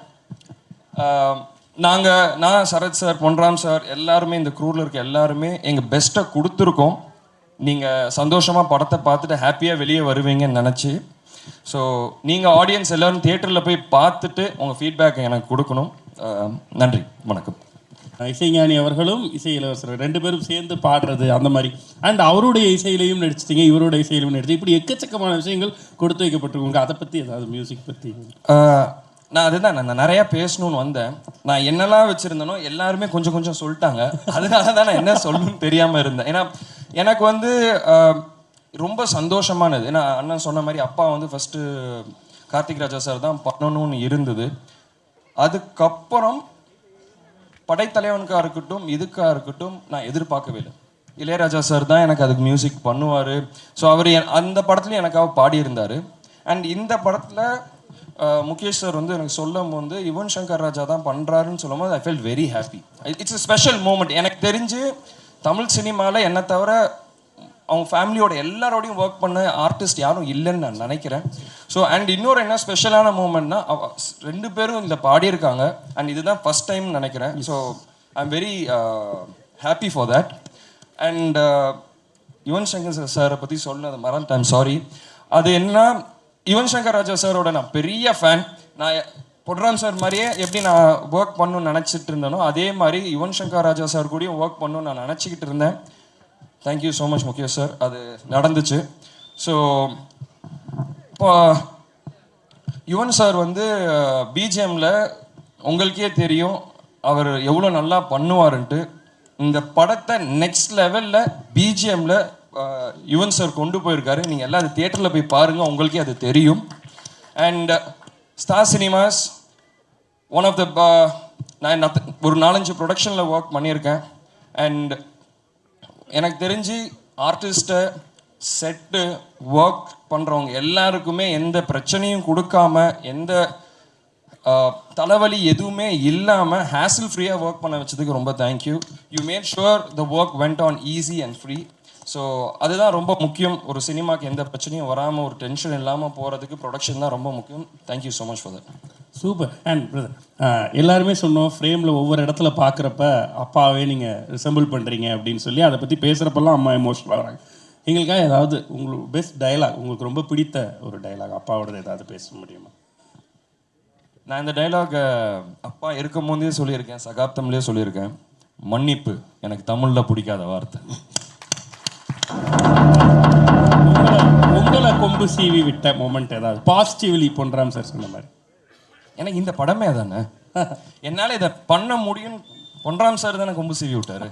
நான் சரத் சார், பொன்ராம் சார் எல்லாருமே இந்த க்ரூவில் இருக்க எல்லாருமே எங்கள் பெஸ்ட்டை கொடுத்துருக்கோம். நீங்கள் சந்தோஷமாக படத்தை பார்த்துட்டு ஹாப்பியாக வெளியே வருவீங்கன்னு நினச்சி. ஸோ நீங்கள் ஆடியன்ஸ் எல்லோரும் தியேட்டரில் போய் பார்த்துட்டு உங்கள் ஃபீட்பேக் எனக்கு கொடுக்கணும். நன்றி, வணக்கம். இசைஞானி அவர்களும் இசை இளவரசர் 2 பேரும் சேர்ந்து பாடுறது அந்த மாதிரி, அண்ட் அவருடைய இசையிலையும் நடிச்சிட்டிங்க, இவருடைய இசையிலையும் நடிச்சு, இப்படி எக்கச்சக்கமான விஷயங்கள் கொடுத்து வைக்கப்பட்டிருக்கோங்க. அதை பற்றி ஏதாவது மியூசிக் பற்றி? நான் நிறையா பேசணும்னு வந்தேன். நான் என்னெல்லாம் வச்சுருந்தேனோ எல்லாருமே கொஞ்சம் கொஞ்சம் சொல்லிட்டாங்க. அதனால தான் நான் என்ன சொல்லணும்னு தெரியாமல் இருந்தேன். ஏன்னா எனக்கு வந்து ரொம்ப சந்தோஷமானது. ஏன்னா அண்ணன் சொன்ன மாதிரி அப்பா வந்து ஃபஸ்ட்டு கார்த்திக் ராஜா சார் தான் பண்ணணும்னு இருந்தது. அதுக்கப்புறம் படைத்தலைவனுக்காக இருக்கட்டும் இதுக்காக இருக்கட்டும் நான் எதிர்பார்க்கவே இல்லை. இளையராஜா சார் தான் எனக்கு அதுக்கு மியூசிக் பண்ணுவார். ஸோ அவர் அந்த படத்துலையும் எனக்காக பாடியிருந்தார். அண்ட் இந்த படத்தில் முகேஷ் சார் வந்து எனக்கு சொல்லும் போது யுவன் சங்கர் ராஜா தான் பண்ணுறாருன்னு சொல்லும் போது I felt very happy. It's a special moment. எனக்கு தெரிஞ்சு தமிழ் சினிமாவில் என்னை தவிர அவங்க ஃபேமிலியோட எல்லாரோடையும் ஒர்க் பண்ண ஆர்டிஸ்ட் யாரும் இல்லைன்னு நான் நினைக்கிறேன். ஸோ அண்ட் இன்னொரு என்ன ஸ்பெஷலான மூமெண்ட்னா 2 பேரும் இதில் பாடியிருக்காங்க. அண்ட் இதுதான் ஃபஸ்ட் டைம் நினைக்கிறேன். So I am very happy for that. And Yuvan Shankar சாரை பற்றி சொன்னது மறந்துட்டேன், சாரி. அது என்ன, யுவன் சங்கர் ராஜா சாரோட நான் பெரிய ஃபேன். நான் பொன்ராம் சார் மாதிரியே எப்படி நான் ஒர்க் பண்ணணும்னு நினச்சிட்டு இருந்தேனோ அதே மாதிரி யுவன் சங்கர் ராஜா சார் கூடயும் ஒர்க் பண்ணணும்னு நான் நினச்சிக்கிட்டு இருந்தேன். Thank you so much Mukesh sir, அது நடந்துச்சு. ஸோ இப்போ யுவன் சார் வந்து பிஜிஎம்மில் உங்களுக்கே தெரியும் அவர் எவ்வளோ நல்லா பண்ணுவாருன்ட்டு. இந்த படத்தை நெக்ஸ்ட் லெவலில் பிஜிஎம்மில் யுவன் சார் கொண்டு போயிருக்காரு. நீங்கள் எல்லாம் அது தியேட்டரில் போய் பாருங்கள், உங்களுக்கே அது தெரியும். And Star Cinemas one of the நான் ஒரு 4-5 ப்ரொடக்ஷனில் ஒர்க் பண்ணியிருக்கேன். அண்ட் எனக்கு தெரிஞ்சு ஆர்டிஸ்ட்டை செட்டு ஒர்க் பண்ணுறவங்க எல்லாருக்குமே எந்த பிரச்சனையும் கொடுக்காம எந்த தலைவலி எதுவுமே இல்லாமல் ஹேசில் ஃப்ரீயாக ஒர்க் பண்ண வச்சதுக்கு ரொம்ப thank you. You mat sure the work went on easy and free. So அதுதான் ரொம்ப முக்கியம். ஒரு சினிமாக்கு எந்த பிரச்சனையும் வராமல் ஒரு டென்ஷன் இல்லாமல் போகிறதுக்கு ப்ரொடக்ஷன் தான் ரொம்ப முக்கியம். Thank you so much for that. Super. And brother, எல்லாருமே சொன்னோம் ஃப்ரேமில் ஒவ்வொரு இடத்துல பார்க்குறப்ப அப்பாவே நீங்கள் ரிசம்பிள் பண்ணுறீங்க அப்படின்னு சொல்லி அதை பற்றி பேசுகிறப்பெல்லாம் அம்மா எமோஷனல் ஆகிறாங்க. எங்களுக்காக ஏதாவது உங்களுக்கு பெஸ்ட் டயலாக், உங்களுக்கு ரொம்ப பிடித்த ஒரு டயலாக் அப்பாவோடது ஏதாவது பேச முடியுமா? நான் இந்த டைலாக் அப்பா இருக்கும் போதே சொல்லியிருக்கேன், சகாப்தம்லேயே சொல்லியிருக்கேன். மன்னிப்பு எனக்கு தமிழில் பிடிக்காத வார்த்தை. உங்களை கொம்பு சீவி விட்ட மொமெண்ட் ஏதாவது பாசிட்டிவ்லி பொன்ராம் சார் சொன்ன மாதிரி? எனக்கு இந்த படமே தானே, என்னால் இதை பண்ண முடியும். பொன்ராம் சார் தானே கொம்பு சீவி விட்டாரு.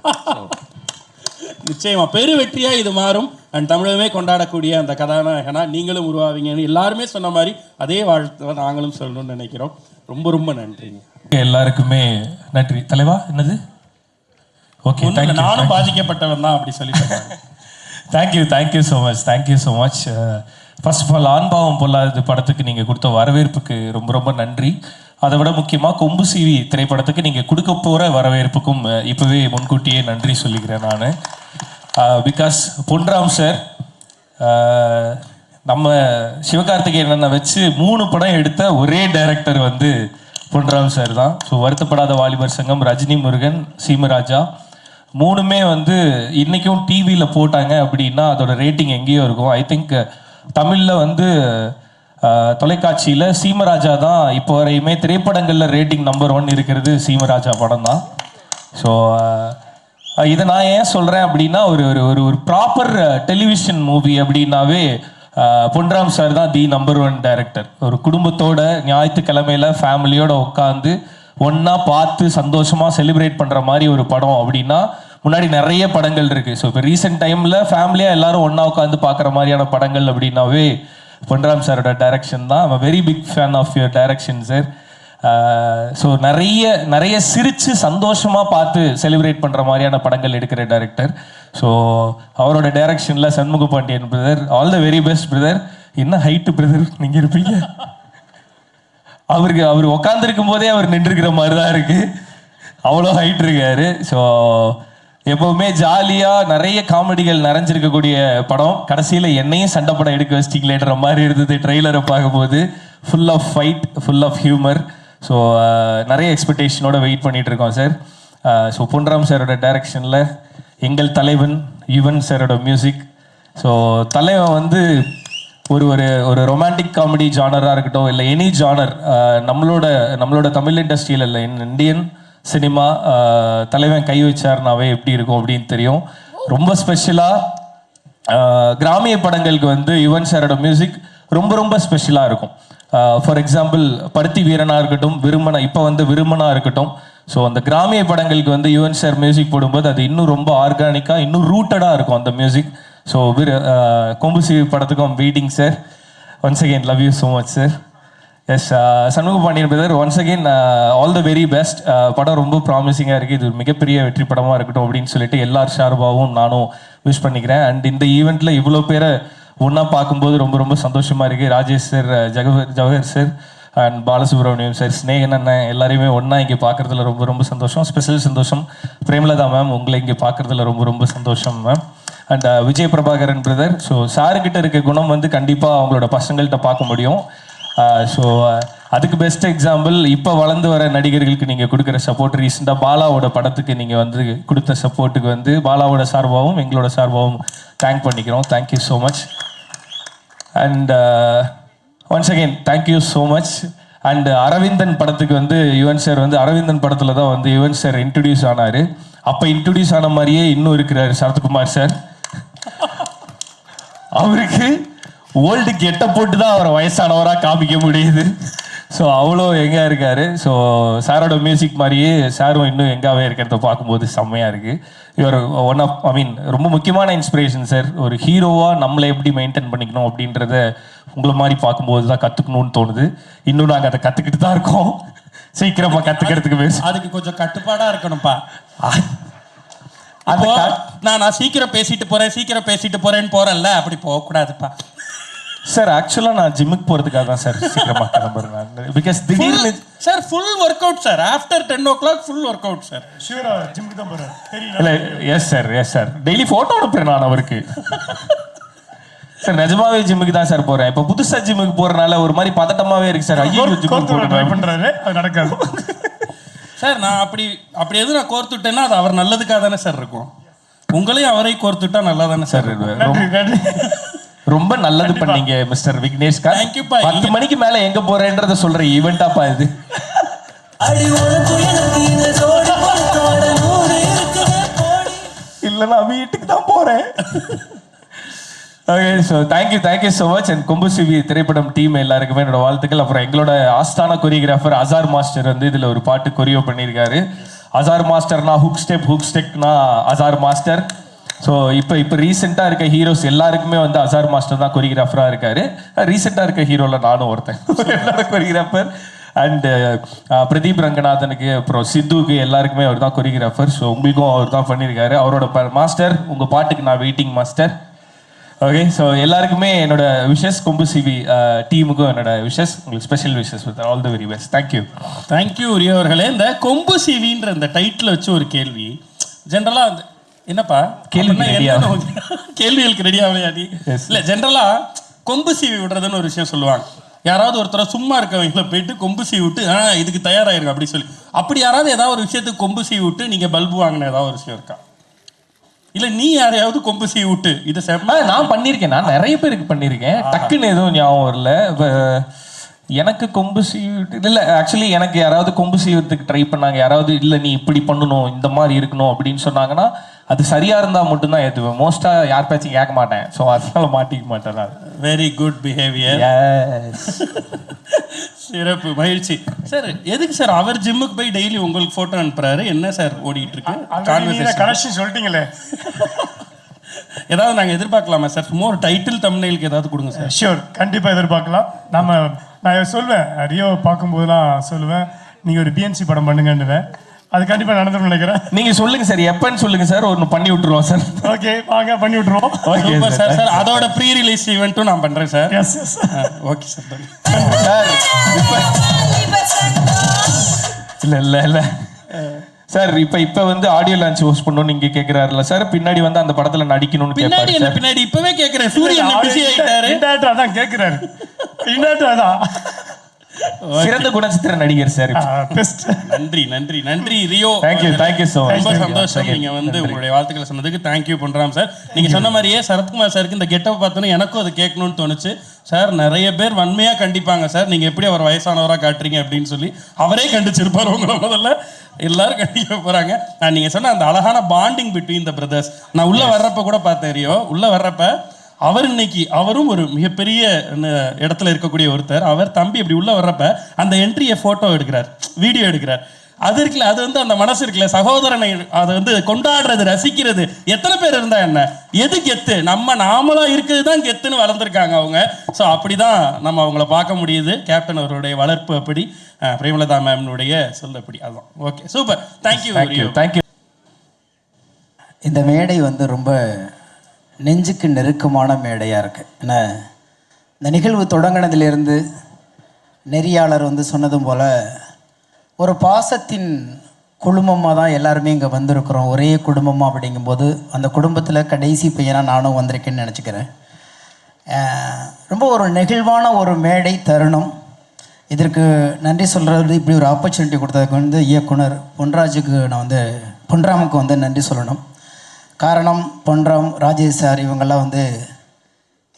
நிச்சயமா பெரு வெற்றியா இது மாறும். அண்ட் தமிழகமே கொண்டாடக்கூடிய அந்த கதாநாயகனா நீங்களும் உருவாவீங்கன்னு எல்லாருமே சொன்ன மாதிரி அதே வாழ்த்து நாங்களும் சொல்லணும்னு நினைக்கிறோம். ரொம்ப ரொம்ப நன்றிங்க. எல்லாருக்குமே நன்றி. தலைவா என்னது? ஓகே, நானும் பாதிக்கப்பட்டவன் தான் அப்படி சொல்லிட்டு. Thank you so much. First of all Aanpaavam Pollathathu படத்துக்கு நீங்கள் கொடுத்த வரவேற்புக்கு ரொம்ப ரொம்ப நன்றி. அதை விட முக்கியமாக கொம்பு சீவி திரைப்படத்துக்கு நீங்கள் கொடுக்க போகிற வரவேற்புக்கும் இப்போவே முன்கூட்டியே நன்றி சொல்லிக்கிறேன் நான். பிகாஸ் பொன்ராம் சார் நம்ம சிவகார்த்திகேயனை வச்சு 3 படம் எடுத்த ஒரே டைரக்டர் வந்து பொன்ராம் சார் தான். ஸோ வருத்தப்படாத வாலிபர் சங்கம், ரஜினி முருகன், சீமராஜா 3மே வந்து இன்றைக்கும் டிவியில் போட்டாங்க அப்படின்னா அதோட ரேட்டிங் எங்கேயோ இருக்கும். ஐ திங்க் தமிழில் வந்து தொலைக்காட்சியில் சீமராஜா தான் இப்போ வரையுமே திரைப்படங்களில் ரேட்டிங் நம்பர் 1 இருக்கிறது சீமராஜா படம் தான். ஸோ இதை நான் ஏன் சொல்கிறேன் அப்படின்னா ஒரு ஒரு ஒரு ப்ராப்பர் டெலிவிஷன் மூவி அப்படின்னாவே பொன்ராம் சார் தான் தி நம்பர் 1 டைரக்டர். ஒரு குடும்பத்தோட ஞாயிற்றுக்கிழமையில் ஃபேமிலியோட உட்காந்து ஒன்றா பார்த்து சந்தோஷமாக செலிப்ரேட் பண்ணுற மாதிரி ஒரு படம் அப்படின்னா முன்னாடி நிறைய படங்கள் இருக்குது. ஸோ இப்போ ரீசெண்ட் டைமில் ஃபேமிலியாக எல்லாரும் ஒன்றா உட்காந்து பார்க்குற மாதிரியான படங்கள் அப்படின்னாவே பொன்ராம் சாரோட டைரக்ஷன் தான். I'm very big fan of your direction sir. So நிறைய சிரித்து சந்தோஷமாக பார்த்து செலிப்ரேட் பண்ணுற மாதிரியான படங்கள் எடுக்கிற டைரக்டர். ஸோ அவரோட டைரக்ஷனில் Shanmuga Pandian brother, all the very best brother. என்ன ஹைட்டு பிரதர் நீங்கள் இருப்பீங்க? அவர் உட்காந்துருக்கும் போதே அவர் நின்றுருக்கிற மாதிரி தான் இருக்குது, அவ்வளோ ஹைட் இருக்காரு. ஸோ எப்போவுமே ஜாலியாக நிறைய காமெடிகள் நிறைஞ்சிருக்கக்கூடிய படம். கடைசியில் என்னையும் சண்டை படம் எடுக்க வச்சிட்டிங்களேன்ற மாதிரி இருந்தது ட்ரெய்லரை பார்க்கும்போது. Full of fight, full of humour. So நிறைய எக்ஸ்பெக்டேஷனோட வெயிட் பண்ணிகிட்டு இருக்கோம் சார். ஸோ பொன்ராம் சாரோட டைரக்ஷனில் எங்கள் தலைவன் யுவன் சாரோட மியூசிக். ஸோ தலைவன் வந்து ஒரு ஒரு ரொமான்டிக் காமெடி ஜானராக இருக்கட்டும், இல்லை எனி ஜானர், நம்மளோட தமிழ் இண்டஸ்ட்ரியில் இல்லை இந்தியன் சினிமா தலைவன் கை வச்சார்னாவே எப்படி இருக்கும் அப்படின்னு தெரியும். ரொம்ப ஸ்பெஷலாக கிராமிய படங்களுக்கு வந்து யுவன் சாரோட மியூசிக் ரொம்ப ரொம்ப ஸ்பெஷலாக இருக்கும். ஃபார் எக்ஸாம்பிள் பருத்தி வீரனாக இருக்கட்டும், இப்போ வந்து விருமனாக இருக்கட்டும். ஸோ அந்த கிராமிய படங்களுக்கு வந்து யுவன் சார் மியூசிக் போடும்போது அது இன்னும் ரொம்ப ஆர்கானிக்காக இன்னும் ரூட்டடாக இருக்கும் அந்த மியூசிக். ஸோ கொம்பு சீவி படத்துக்கும் waiting sir. Once again love you so much sir. Yes, Shanmuga Pandian brother, once again all the very best. படம் ரொம்ப ப்ராமிசிங்காக இருக்குது. இது ஒரு மிகப்பெரிய வெற்றி படமாக இருக்கட்டும் அப்படின்னு சொல்லிட்டு எல்லார் சார்பாகவும் நானும் விஷ் பண்ணிக்கிறேன். அண்ட் இந்த ஈவெண்ட்டில் இவ்வளோ பேரை ஒன்றா பார்க்கும்போது ரொம்ப ரொம்ப சந்தோஷமாக இருக்குது. Rajesh sir, Jawahar sir and Balasubramaniam sir, Snehan அண்ணன் எல்லாரையுமே ஒன்றா இங்கே பார்க்குறதுல ரொம்ப ரொம்ப சந்தோஷம். ஸ்பெஷல் சந்தோஷம் பிரேமலதா மேம், உங்களை இங்கே பார்க்குறதுல ரொம்ப ரொம்ப சந்தோஷம் ma'am. And Vijay Prabhakaran brother. So சாருக்கிட்ட இருக்க குணம் வந்து கண்டிப்பாக அவங்களோட பசங்கள்கிட்ட பார்க்க முடியும். ஸோ அதுக்கு பெஸ்ட் எக்ஸாம்பிள் இப்போ வளர்ந்து வர நடிகர்களுக்கு நீங்கள் கொடுக்குற சப்போர்ட். ரீசெண்டாக பாலாவோட படத்துக்கு நீங்கள் வந்து கொடுத்த சப்போர்ட்டுக்கு வந்து பாலாவோட சார்பாகவும் எங்களோட சார்பாகவும் தேங்க் பண்ணிக்கிறோம். Thank you so much. And once again thank you so much. And Aravindan படத்துக்கு வந்து யுவன் சார் வந்து அரவிந்தன் படத்தில் தான் வந்து யுவன் சார் இன்ட்ரடியூஸ் ஆனார். அப்போ இன்ட்ரடியூஸ் ஆன மாதிரியே இன்னும் இருக்கிறார் சரத்குமார் சார். அவருக்கு ஓல்டு கெட்ட போட்டு தான் அவரை வயசானவராக காமிக்க முடியுது. ஸோ அவ்வளோ எங்கே இருக்கார். ஸோ சாரோட மியூசிக் மாதிரியே சாரும் இன்னும் எங்காவே இருக்கிறத பார்க்கும்போது செம்மையாக இருக்குது. இவர் ஒன் ஆஃப் ரொம்ப முக்கியமான இன்ஸ்பிரேஷன் சார். ஒரு ஹீரோவாக நம்மளை எப்படி மெயின்டைன் பண்ணிக்கணும் அப்படின்றத உங்களை மாதிரி பார்க்கும்போது தான் கற்றுக்கணும்னு தோணுது. இன்னும் நாங்கள் அதை கற்றுக்கிட்டு தான் இருக்கோம். சீக்கிரமாக கற்றுக்கிறதுக்கு பேச அதுக்கு கொஞ்சம் கட்டுப்பாடாக இருக்கணும்ப்பா. நான் சீக்கிரம் பேசிட்டு போறேன்னு போறேன்ல, அப்படி போகக்கூடாதுப்பா சார். ஆக்சுவலாக நான் ஜிம்முக்கு போகிறதுக்காக தான் சார் சீக்கிரமாக கிளம்புறேன். பிகாஸ் திடீர்னு sir full workout sir after 10 o'clock full workout sir. ஷூரா ஜிம்முக்கு தான் போறேன். இல்லை எஸ் சார் டெய்லி ஃபோட்டோ அனுப்புறேன் நான் அவருக்கு. சார் நிஜமாவே ஜிம்முக்கு தான் சார் போறேன். இப்போ புதுசா ஜிம்முக்கு போறதுனால ஒரு மாதிரி பதட்டமாவே இருக்கு சார். ஐயோ ஜிம்முக்கு ட்ரை பண்றாரு, அது நடக்காது. சார் நான் அப்படி எதுவும் நான் கோர்த்துட்டேன்னா அது அவர் நல்லதுக்காக தானே சார் இருக்கும். உங்களையும் அவரை கோர்த்துட்டா நல்லா தானே சார் நன்றி. ரொம்ப நல்லது பண்ணீங்க மிஸ்டர் விக்னேஷ். Thank you பா. 10 மணிக்கு மேல எங்க போறேன்றத சொல்ற ஈவெண்டாப்பா இது. இல்லைன்னா வீட்டுக்கு தான் போறேன். Okay so thank you so much. And கொம்பு சிவி திரைப்படம் டீம் எல்லாருக்குமே என்னோட வாழ்த்துக்கள். அப்புறம் எங்களோட ஆஸ்தான கொரியோகிராஃபர் அசார் மாஸ்டர் வந்து இதில் ஒரு பாட்டு கொரியோ பண்ணியிருக்காரு. அசார் மாஸ்டர்னா ஹுக் ஸ்டெப்னா அசார் மாஸ்டர். ஸோ இப்போ ரீசெண்டாக இருக்க ஹீரோஸ் எல்லாருக்குமே வந்து அசார் மாஸ்டர் தான் கொரியோகிராஃபராக இருக்காரு. ரீசெண்டாக இருக்க ஹீரோவில் நானும் ஒருத்தன் என்னோட கொரியோகிராஃபர். அண்டு பிரதீப் ரங்கநாதனுக்கு அப்புறம் சித்துக்கு எல்லாருக்குமே அவர் தான் கொரியோகிராஃபர். ஸோ உங்களுக்கும் அவர் தான் பண்ணியிருக்காரு. அவரோட மாஸ்டர் உங்கள் பாட்டுக்கு நான் வெயிட்டிங் மாஸ்டர். ஓகே ஸோ எல்லாருக்குமே என்னோட விஷஸ், கொம்பு சிவி டீமுக்கும் என்னோட விஷஸ், உங்களுக்கு special wishes with all the very best. Thank you Rio அவர்களே. இந்த கொம்பு சிவின்ற இந்த டைட்டில் வச்சு ஒரு கேள்வி ஜென்ரலாக அந்த என்னப்பா கேள்விகளுக்கு ரெடி ஆகலையாடி இல்லை ஜென்ரலாக கொம்பு சீவி விடுறதுன்னு ஒரு விஷயம் சொல்லுவாங்க. யாராவது ஒருத்தர சும்மா இருக்கவங்கள போயிட்டு கொம்பு சீவி விட்டு இதுக்கு தயாராகிருங்க அப்படி சொல்லி, அப்படி யாராவது ஏதாவது ஒரு விஷயத்துக்கு கொம்பு சீவி விட்டு நீங்கள் பல்பு வாங்கின ஏதாவது ஒரு விஷயம் இருக்கா? இல்லை நீ யாரையாவது கொம்பு சீவி விட்டு இதை நான் பண்ணியிருக்கேன். நான் நிறைய பேருக்கு பண்ணியிருக்கேன். டக்குன்னு எதுவும் ஞாபகம் வரல. எனக்கு கொம்பு சீவிட்டு இல்லை. ஆக்சுவலி எனக்கு யாராவது கொம்பு சீவத்துக்கு ட்ரை பண்ணாங்க. யாராவது இல்லை நீ இப்படி பண்ணணும், இந்த மாதிரி இருக்கணும் அப்படின்னு சொன்னாங்கன்னா அது சரியா இருந்தா மட்டும்தான் ஏற்றுவேன். மோஸ்டா யார் பேச்சும் கேட்க மாட்டேன். ஸோ அதனால மாட்டிக்க மாட்டேன் நான். Very good behaviour. சிறப்பு, மகிழ்ச்சி. சார் எதுக்கு சார் அவர் ஜிம்முக்கு போய் டெய்லி உங்களுக்கு போட்டோ அனுப்புறாரு? என்ன சார் ஓடிட்டு இருக்கு? கனெக்ஷன் சொல்லிட்டீங்களே. ஏதாவது நாங்கள் எதிர்பார்க்கலாமா சார்? சும்மா ஒரு டைட்டில் தம்ப்நெயிலுக்கு ஏதாவது கொடுங்க சார். ஷியோர், கண்டிப்பாக எதிர்பார்க்கலாம். நான் சொல்லுவேன், ரியோ பார்க்கும்போதெல்லாம் சொல்லுவேன், நீங்கள் ஒரு பிஎன்சி படம் பண்ணுங்கன்னுவேன். அது கண்டிப்பாக நடந்துடும் நினைக்கிறேன். நீங்கள் சொல்லுங்க சார், எப்பன்னு சொல்லுங்க சார், ஒன்று பண்ணி விட்டுருவோம் சார். ஓகே வாங்க பண்ணி விட்டுருவோம். Okay sir. சார் அதோட ப்ரீ ரிலீஸ் ஈவெண்ட்டும் நான் பண்ணுறேன் sir. Yes yes okay sir. Sir இல்லை சார் இப்போ வந்து ஆடியோ லான்ச் ஹோஸ்ட் பண்ணணும் நீங்க கேக்குறாருல சார். பின்னாடி வந்து அந்த படத்துல நடிக்கணும்னு பின்னாடி என்ன பின்னாடி இப்பவே கேக்குறேன். சூரியன் பிஸி ஆயிட்டாரு. இன்டர்நெட் தான் கேக்குறாரு. இன்டர்நெட் தான் சிறந்த குணச்சித்திர நடிகர் சார். நன்றி ரியோ. Thank you so much. ரொம்ப சந்தோஷம் நீங்க வந்து உங்களுடைய வாழ்த்துக்களை சொன்னதுக்கு. தேங்க்யூ பண்றோம் சார். நீங்க சொன்ன மாதிரியே சரத்குமார் சாருக்கு இந்த கெட்டப் பார்த்தோன்னே எனக்கும் அது கேட்கணும்னு தோணுச்சு சார். நிறைய பேர் வன்மையா கண்டிப்பாங்க சார், நீங்க எப்படி அவர் வயசானவராக காட்டுறீங்க அப்படின்னு சொல்லி. அவரே கண்டிச்சிருப்பார் உங்களை. முதல்ல எல்லாரும் கண்டிக்க போறாங்க. நீங்க சொன்ன அந்த அழகான பாண்டிங் பிட்வீன் த பிரதர்ஸ் நான் உள்ள வர்றப்ப கூட பார்த்தேன். ரியோ உள்ள வர்றப்ப அவர் இன்னைக்கு அவரும் ஒரு மிகப்பெரிய இடத்துல இருக்கக்கூடிய ஒருத்தர். அவர் தம்பி இப்படி உள்ள வர்றப்ப அந்த என்ட்ரியை போட்டோ எடுக்கிறார், வீடியோ எடுக்கிறார். அது இருக்குல்ல, அது வந்து அந்த மனசு இருக்குல்ல, சகோதரனை அதை வந்து கொண்டாடுறது, ரசிக்கிறது. எத்தனை பேர் இருந்தா என்ன, எது கெத்து? நாமளா இருக்கிறது தான் கெத்துன்னு வளர்ந்துருக்காங்க அவங்க. ஸோ அப்படிதான் நம்ம அவங்கள பார்க்க முடியுது. கேப்டன் அவருடைய வளர்ப்பு அப்படி, பிரேமலதா மேம்னுடைய சொல்ல அப்படி. அதுதான். Okay super. தேங்க்யூ. இந்த மேடை வந்து ரொம்ப நெஞ்சுக்கு நெருக்கமான மேடையாக இருக்குது. ஏன்னா இந்த நிகழ்வு தொடங்கினதுலேருந்து நெறியாளர் வந்து சொன்னதும் போல் ஒரு பாசத்தின் குடும்பமாக தான் எல்லாருமே இங்கே வந்திருக்கிறோம். ஒரே குடும்பமாக அப்படிங்கும்போது அந்த குடும்பத்தில் கடைசி பையனாக நானும் வந்திருக்கேன்னு நினச்சிக்கிறேன். ரொம்ப ஒரு நெகிழ்வான ஒரு மேடை தருணம். இதற்கு நன்றி சொல்கிறது, இப்படி ஒரு ஆப்பர்ச்சுனிட்டி கொடுத்ததுக்கு வந்து இயக்குனர் பொன்ராமுக்கு வந்து நன்றி சொல்லணும். காரணம், பொன்ராம், ராஜேஷ் சார் இவங்கெல்லாம் வந்து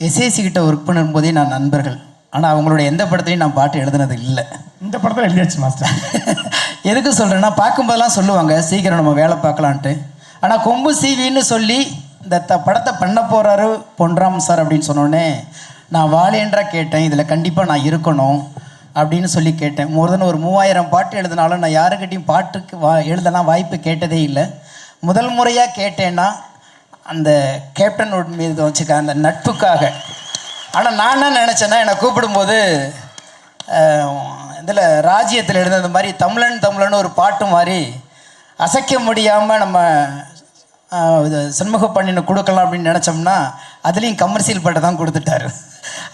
எஸ்ஏசி கிட்ட ஒர்க் பண்ணும்போதே நான் நண்பர்கள். ஆனால் அவங்களோட எந்த படத்துலையும் நான் பாட்டு எழுதுனது இல்லை. இந்த படத்தில் எழுதியாச்சு மாஸ்டர். எதுக்கு சொல்கிறேன்னா, பார்க்கும்போதெல்லாம் சொல்லுவாங்க சீக்கிரம் நம்ம வேலை பார்க்கலான்ட்டு. ஆனால் கொம்பு சீவின்னு சொல்லி இந்த படத்தை பண்ண போகிறாரு பொன்ராம் சார் அப்படின்னு சொன்னோடனே நான் வாலேன்றாக கேட்டேன், இதில் கண்டிப்பாக நான் இருக்கணும் அப்படின்னு சொல்லி கேட்டேன். மோர் தென் ஒரு 3000 பாட்டு எழுதினாலும் நான் யாருக்கிட்டையும் பாட்டுக்கு எழுதலாம் வாய்ப்பு கேட்டதே இல்லை. முதல் முறையாக கேட்டேன்னா அந்த கேப்டனோட மீது வச்சுக்க அந்த நட்புக்காக. ஆனால் நான் என்ன நினச்சேன்னா, என்னை கூப்பிடும்போது இதில் ராஜ்யத்தில் எழுந்த அந்த மாதிரி தமிழன் ஒரு பாட்டு மாதிரி அசைக்க முடியாமல் நம்ம சண்முக பண்ணின்னு கொடுக்கலாம் அப்படின்னு நினச்சோம்னா அதுலேயும் கமர்ஷியல் பாட்டை தான் கொடுத்துட்டாரு.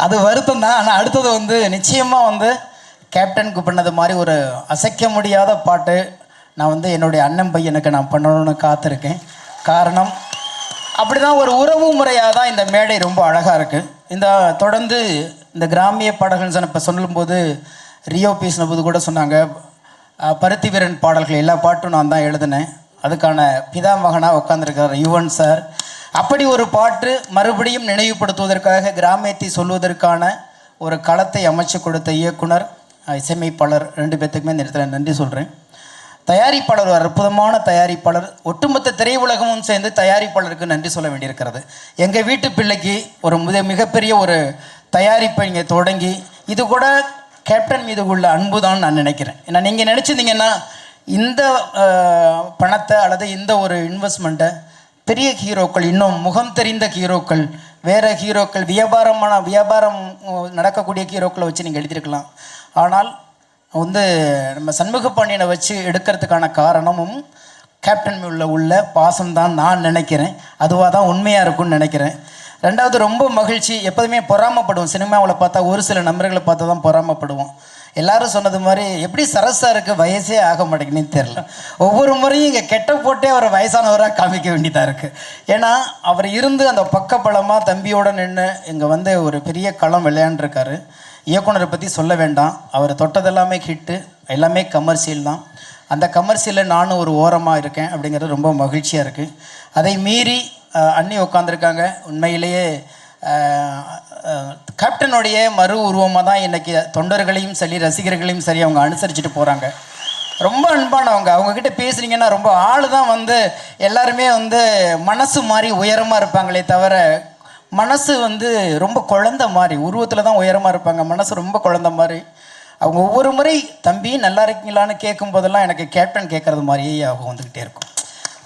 அது வருத்தம் தான். ஆனால் அடுத்தது வந்து நிச்சயமாக வந்து கேப்டனுக்கு பண்ணது மாதிரி ஒரு அசைக்க முடியாத பாட்டு நான் வந்து என்னுடைய அண்ணன் பையனுக்கு நான் பண்ணணும்னு காத்திருக்கேன். காரணம் அப்படி தான் ஒரு உறவு முறையாக தான் இந்த மேடை ரொம்ப அழகாக இருக்குது. இந்த தொடர்ந்து இந்த கிராமிய பாடல்கள் இப்போ சொல்லும்போது ரியோ பேசின போது கூட சொன்னாங்க, பருத்தி வீரன் பாடல்கள் எல்லா பாட்டும் நான் தான் எழுதினேன். அதுக்கான பிதாமகனாக உட்காந்துருக்கார் யுவன் சார். அப்படி ஒரு பாட்டு மறுபடியும் நினைவுபடுத்துவதற்காக கிராமியத்தை சொல்வதற்கான ஒரு களத்தை அமைச்சு கொடுத்த இயக்குனர், இசையமைப்பாளர் 2 பேர்த்துக்குமே இந்த இடத்துல நன்றி சொல்கிறேன். தயாரிப்பாளர் ஒரு அற்புதமான தயாரிப்பாளர். ஒட்டுமொத்த திரையுலகமும் சேர்ந்து தயாரிப்பாளருக்கு நன்றி சொல்ல வேண்டியிருக்கிறது. எங்கள் வீட்டு பிள்ளைக்கு ஒரு மிகப்பெரிய ஒரு தயாரிப்பை இங்கே தொடங்கி, இது கூட கேப்டன் மீது உள்ள அன்பு தான் நான் நினைக்கிறேன். ஏன்னா நீங்கள் நினச்சிருந்தீங்கன்னா இந்த பணத்தை அல்லது இந்த ஒரு இன்வெஸ்ட்மெண்ட்டை பெரிய ஹீரோக்கள், இன்னும் முகம் தெரிந்த ஹீரோக்கள், வேறு ஹீரோக்கள், வியாபாரம் நடக்கக்கூடிய ஹீரோக்களை வச்சு நீங்கள் எழுதியிருக்கலாம். ஆனால் வந்து நம்ம சண்முக பாண்டியனை வச்சு எடுக்கிறதுக்கான காரணமும் கேப்டன் உள்ள பாசம்தான் நான் நினைக்கிறேன். அதுவாக தான் உண்மையாக இருக்கும்னு நினைக்கிறேன். ரெண்டாவது, ரொம்ப மகிழ்ச்சி. எப்போதுமே பொறாமப்படுவோம், சினிமாவில் பார்த்தா ஒரு சில நண்பர்களை பார்த்தா தான் பொறாமப்படுவோம். எல்லாரும் சொன்னது மாதிரி எப்படி சரசாருக்கு வயசே ஆக மாட்டேங்குன்னு தெரில. ஒவ்வொரு முறையும் இங்கே கெட்ட போட்டே அவரை வயசானவராக காமிக்க வேண்டியதாக இருக்குது. ஏன்னா அவர் இருந்து அந்த பக்கப்பலமாக தம்பியோடு நின்று இங்கே வந்து ஒரு பெரிய களம் விளையாண்டுருக்காரு. இயக்குனரை பற்றி சொல்ல வேண்டாம், அவர் தொட்டதெல்லாமே ஹிட்டு, எல்லாமே கமர்ஷியல் தான். அந்த கமர்ஷியலில் நானும் ஒரு ஓரமாக இருக்கேன் அப்படிங்கிறது ரொம்ப மகிழ்ச்சியாக இருக்குது. அதை மீறி அண்ணி உட்காந்துருக்காங்க. உண்மையிலேயே கேப்டனுடைய மறு உருவமாக தான் இன்றைக்கி தொண்டர்களையும் சரி ரசிகர்களையும் சரி அவங்க அனுசரிச்சுட்டு போகிறாங்க. ரொம்ப அன்பானவங்க. அவங்கக்கிட்ட பேசுனீங்கன்னா ரொம்ப ஆள் தான் வந்து எல்லாருமே வந்து மனசு மாதிரி உயரமாக இருப்பாங்களே தவிர, மனசு வந்து ரொம்ப குழந்த மாதிரி, உருவத்தில் தான் உயரமாக இருப்பாங்க, மனசு ரொம்ப குழந்த மாதிரி. அவங்க ஒவ்வொரு முறை தம்பி நல்லா இருக்கீங்களான்னு கேட்கும் போதெல்லாம் எனக்கு கேப்டன் கேட்குறது மாதிரியே அவங்க வந்துக்கிட்டே இருக்கும்.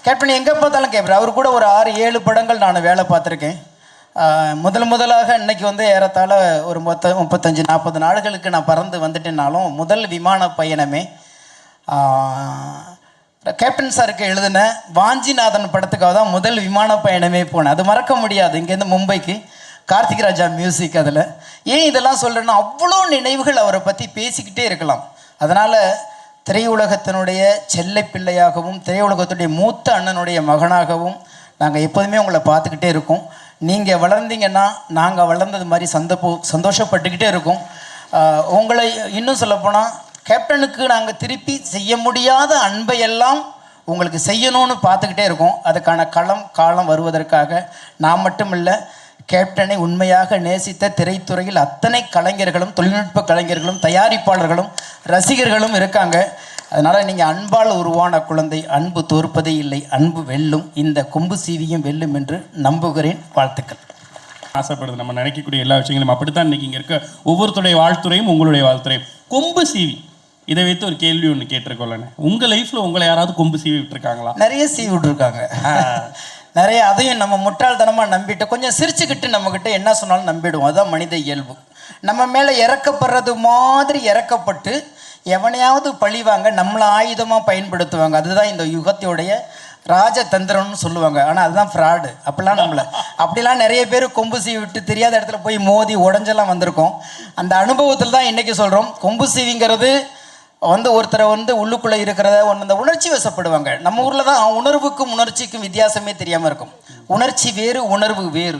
கேப்டன் எங்கே பார்த்தாலும் கேட்குறாரு. அவர் கூட ஒரு 6-7 படங்கள் நான் வேலை பார்த்துருக்கேன். முதலாக இன்றைக்கி வந்து ஏறத்தாழ ஒரு 35-40 நாடுகளுக்கு நான் பறந்து வந்துட்டேனாலும் முதல் விமான பயணமே கேப்டன் சாருக்கு எழுதின வாஞ்சிநாதன் படத்துக்காக தான் முதல் விமான பயணமே போனேன். அது மறக்க முடியாது. இங்கேருந்து மும்பைக்கு கார்த்திக் ராஜா மியூசிக். அதில் ஏன் இதெல்லாம் சொல்கிறேன்னா, அவ்வளோ நினைவுகள் அவரை பற்றி பேசிக்கிட்டே இருக்கலாம். அதனால் திரையுலகத்தினுடைய செல்லை பிள்ளையாகவும் திரையுலகத்துடைய மூத்த அண்ணனுடைய மகனாகவும் நாங்கள் எப்போதுமே உங்களை பார்த்துக்கிட்டே இருக்கோம். நீங்கள் வளர்ந்தீங்கன்னா நாங்கள் வளர்ந்தது மாதிரி சந்தோஷப்பட்டுக்கிட்டே இருக்கோம். உங்களை இன்னும் சொல்லப்போனால் கேப்டனுக்கு நாங்கள் திருப்பி செய்ய முடியாத அன்பையெல்லாம் உங்களுக்கு செய்யணும்னு பார்த்துக்கிட்டே இருக்கோம். அதுக்கான காலம் வருவதற்காக நான் மட்டும் இல்லை, கேப்டனை உண்மையாக நேசித்த திரைத்துறையில் அத்தனை கலைஞர்களும், தொழில்நுட்ப கலைஞர்களும், தயாரிப்பாளர்களும், ரசிகர்களும் இருக்காங்க. அதனால் நீங்கள் அன்பால் உருவான குழந்தை, அன்பு தோற்பதே இல்லை, அன்பு வெல்லும், இந்த கொம்பு சீவியும் வெல்லும் என்று நம்புகிறேன். வாழ்த்துக்கள். ஆசைப்படுது நம்ம நினைக்கக்கூடிய எல்லா விஷயங்களும் அப்படித்தான் இன்றைக்கி இங்கே இருக்க ஒவ்வொருத்தருடைய வாழ்த்துறையும் உங்களுடைய வாழ்த்துறையும். கொம்பு சீவி இதை வைத்து ஒரு கேள்வி ஒன்று கேட்டிருக்கோம்லண்ணே, உங்கள் லைஃப்பில் உங்களை யாராவது கொம்பு சீவி விட்டுருக்காங்களா? நிறைய சீவி விட்டுருக்காங்க. நிறைய. அதையும் நம்ம முட்டாள்தனமாக நம்பிட்டு கொஞ்சம் சிரிச்சுக்கிட்டு நம்மக்கிட்ட என்ன சொன்னாலும் நம்பிடுவோம். அதுதான் மனித இயல்பு. நம்ம மேலே இறக்கப்படுறது மாதிரி இறக்கப்பட்டு எவனையாவது பழிவாங்க, நம்மளை ஆயுதமாக பயன்படுத்துவாங்க. அதுதான் இந்த யுகத்தோடைய ராஜதந்திரம்னு சொல்லுவாங்க. ஆனால் அதுதான் ஃப்ராடு. அப்படிலாம் நிறைய பேர் கொம்பு சீவி விட்டு தெரியாத இடத்துல போய் மோதி உடஞ்செல்லாம் வந்திருக்கோம். அந்த அனுபவத்தில் தான் இன்றைக்கி சொல்கிறோம், கொம்பு சீவிங்கிறது வந்து ஒருத்தரை வந்து உள்ளுக்குள்ளே இருக்கிறத அந்த உணர்ச்சி வசப்படுவாங்க. நம்ம ஊரில் தான் உணர்வுக்கும் உணர்ச்சிக்கும் வித்தியாசமே தெரியாமல் இருக்கும். உணர்ச்சி வேறு, உணர்வு வேறு.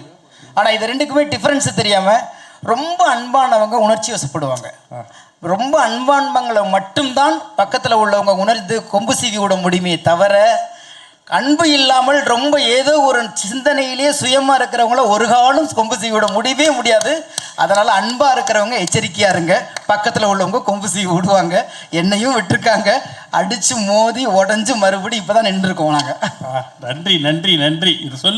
ஆனால் இது ரெண்டுக்குமே டிஃப்ரென்ஸு தெரியாமல் ரொம்ப அன்பானவங்க உணர்ச்சி வசப்படுவாங்க. ரொம்ப அன்பானவங்களை மட்டும்தான் பக்கத்தில் உள்ளவங்க உணர்ந்து கொம்பு சீவி விட முடியுமே தவிர, அன்பு இல்லாமல் ரொம்ப ஏதோ ஒரு சிந்தனையிலேயே சுயமாக இருக்கிறவங்கள ஒரு காலம் கொம்பு சீவி விட முடியவே முடியாது. அதனால் அன்பாக இருக்கிறவங்க எச்சரிக்கையாக இருங்க. பக்கத்தில் உள்ளவங்க கொம்பு சீவி விடுவாங்க. என்னையும் விட்டுருக்காங்க, அடித்து மோதி உடஞ்சி மறுபடியும் இப்போ தான் நின்றுருக்கோம் நாங்கள். நன்றி நன்றி நன்றி. இது சொல்லு.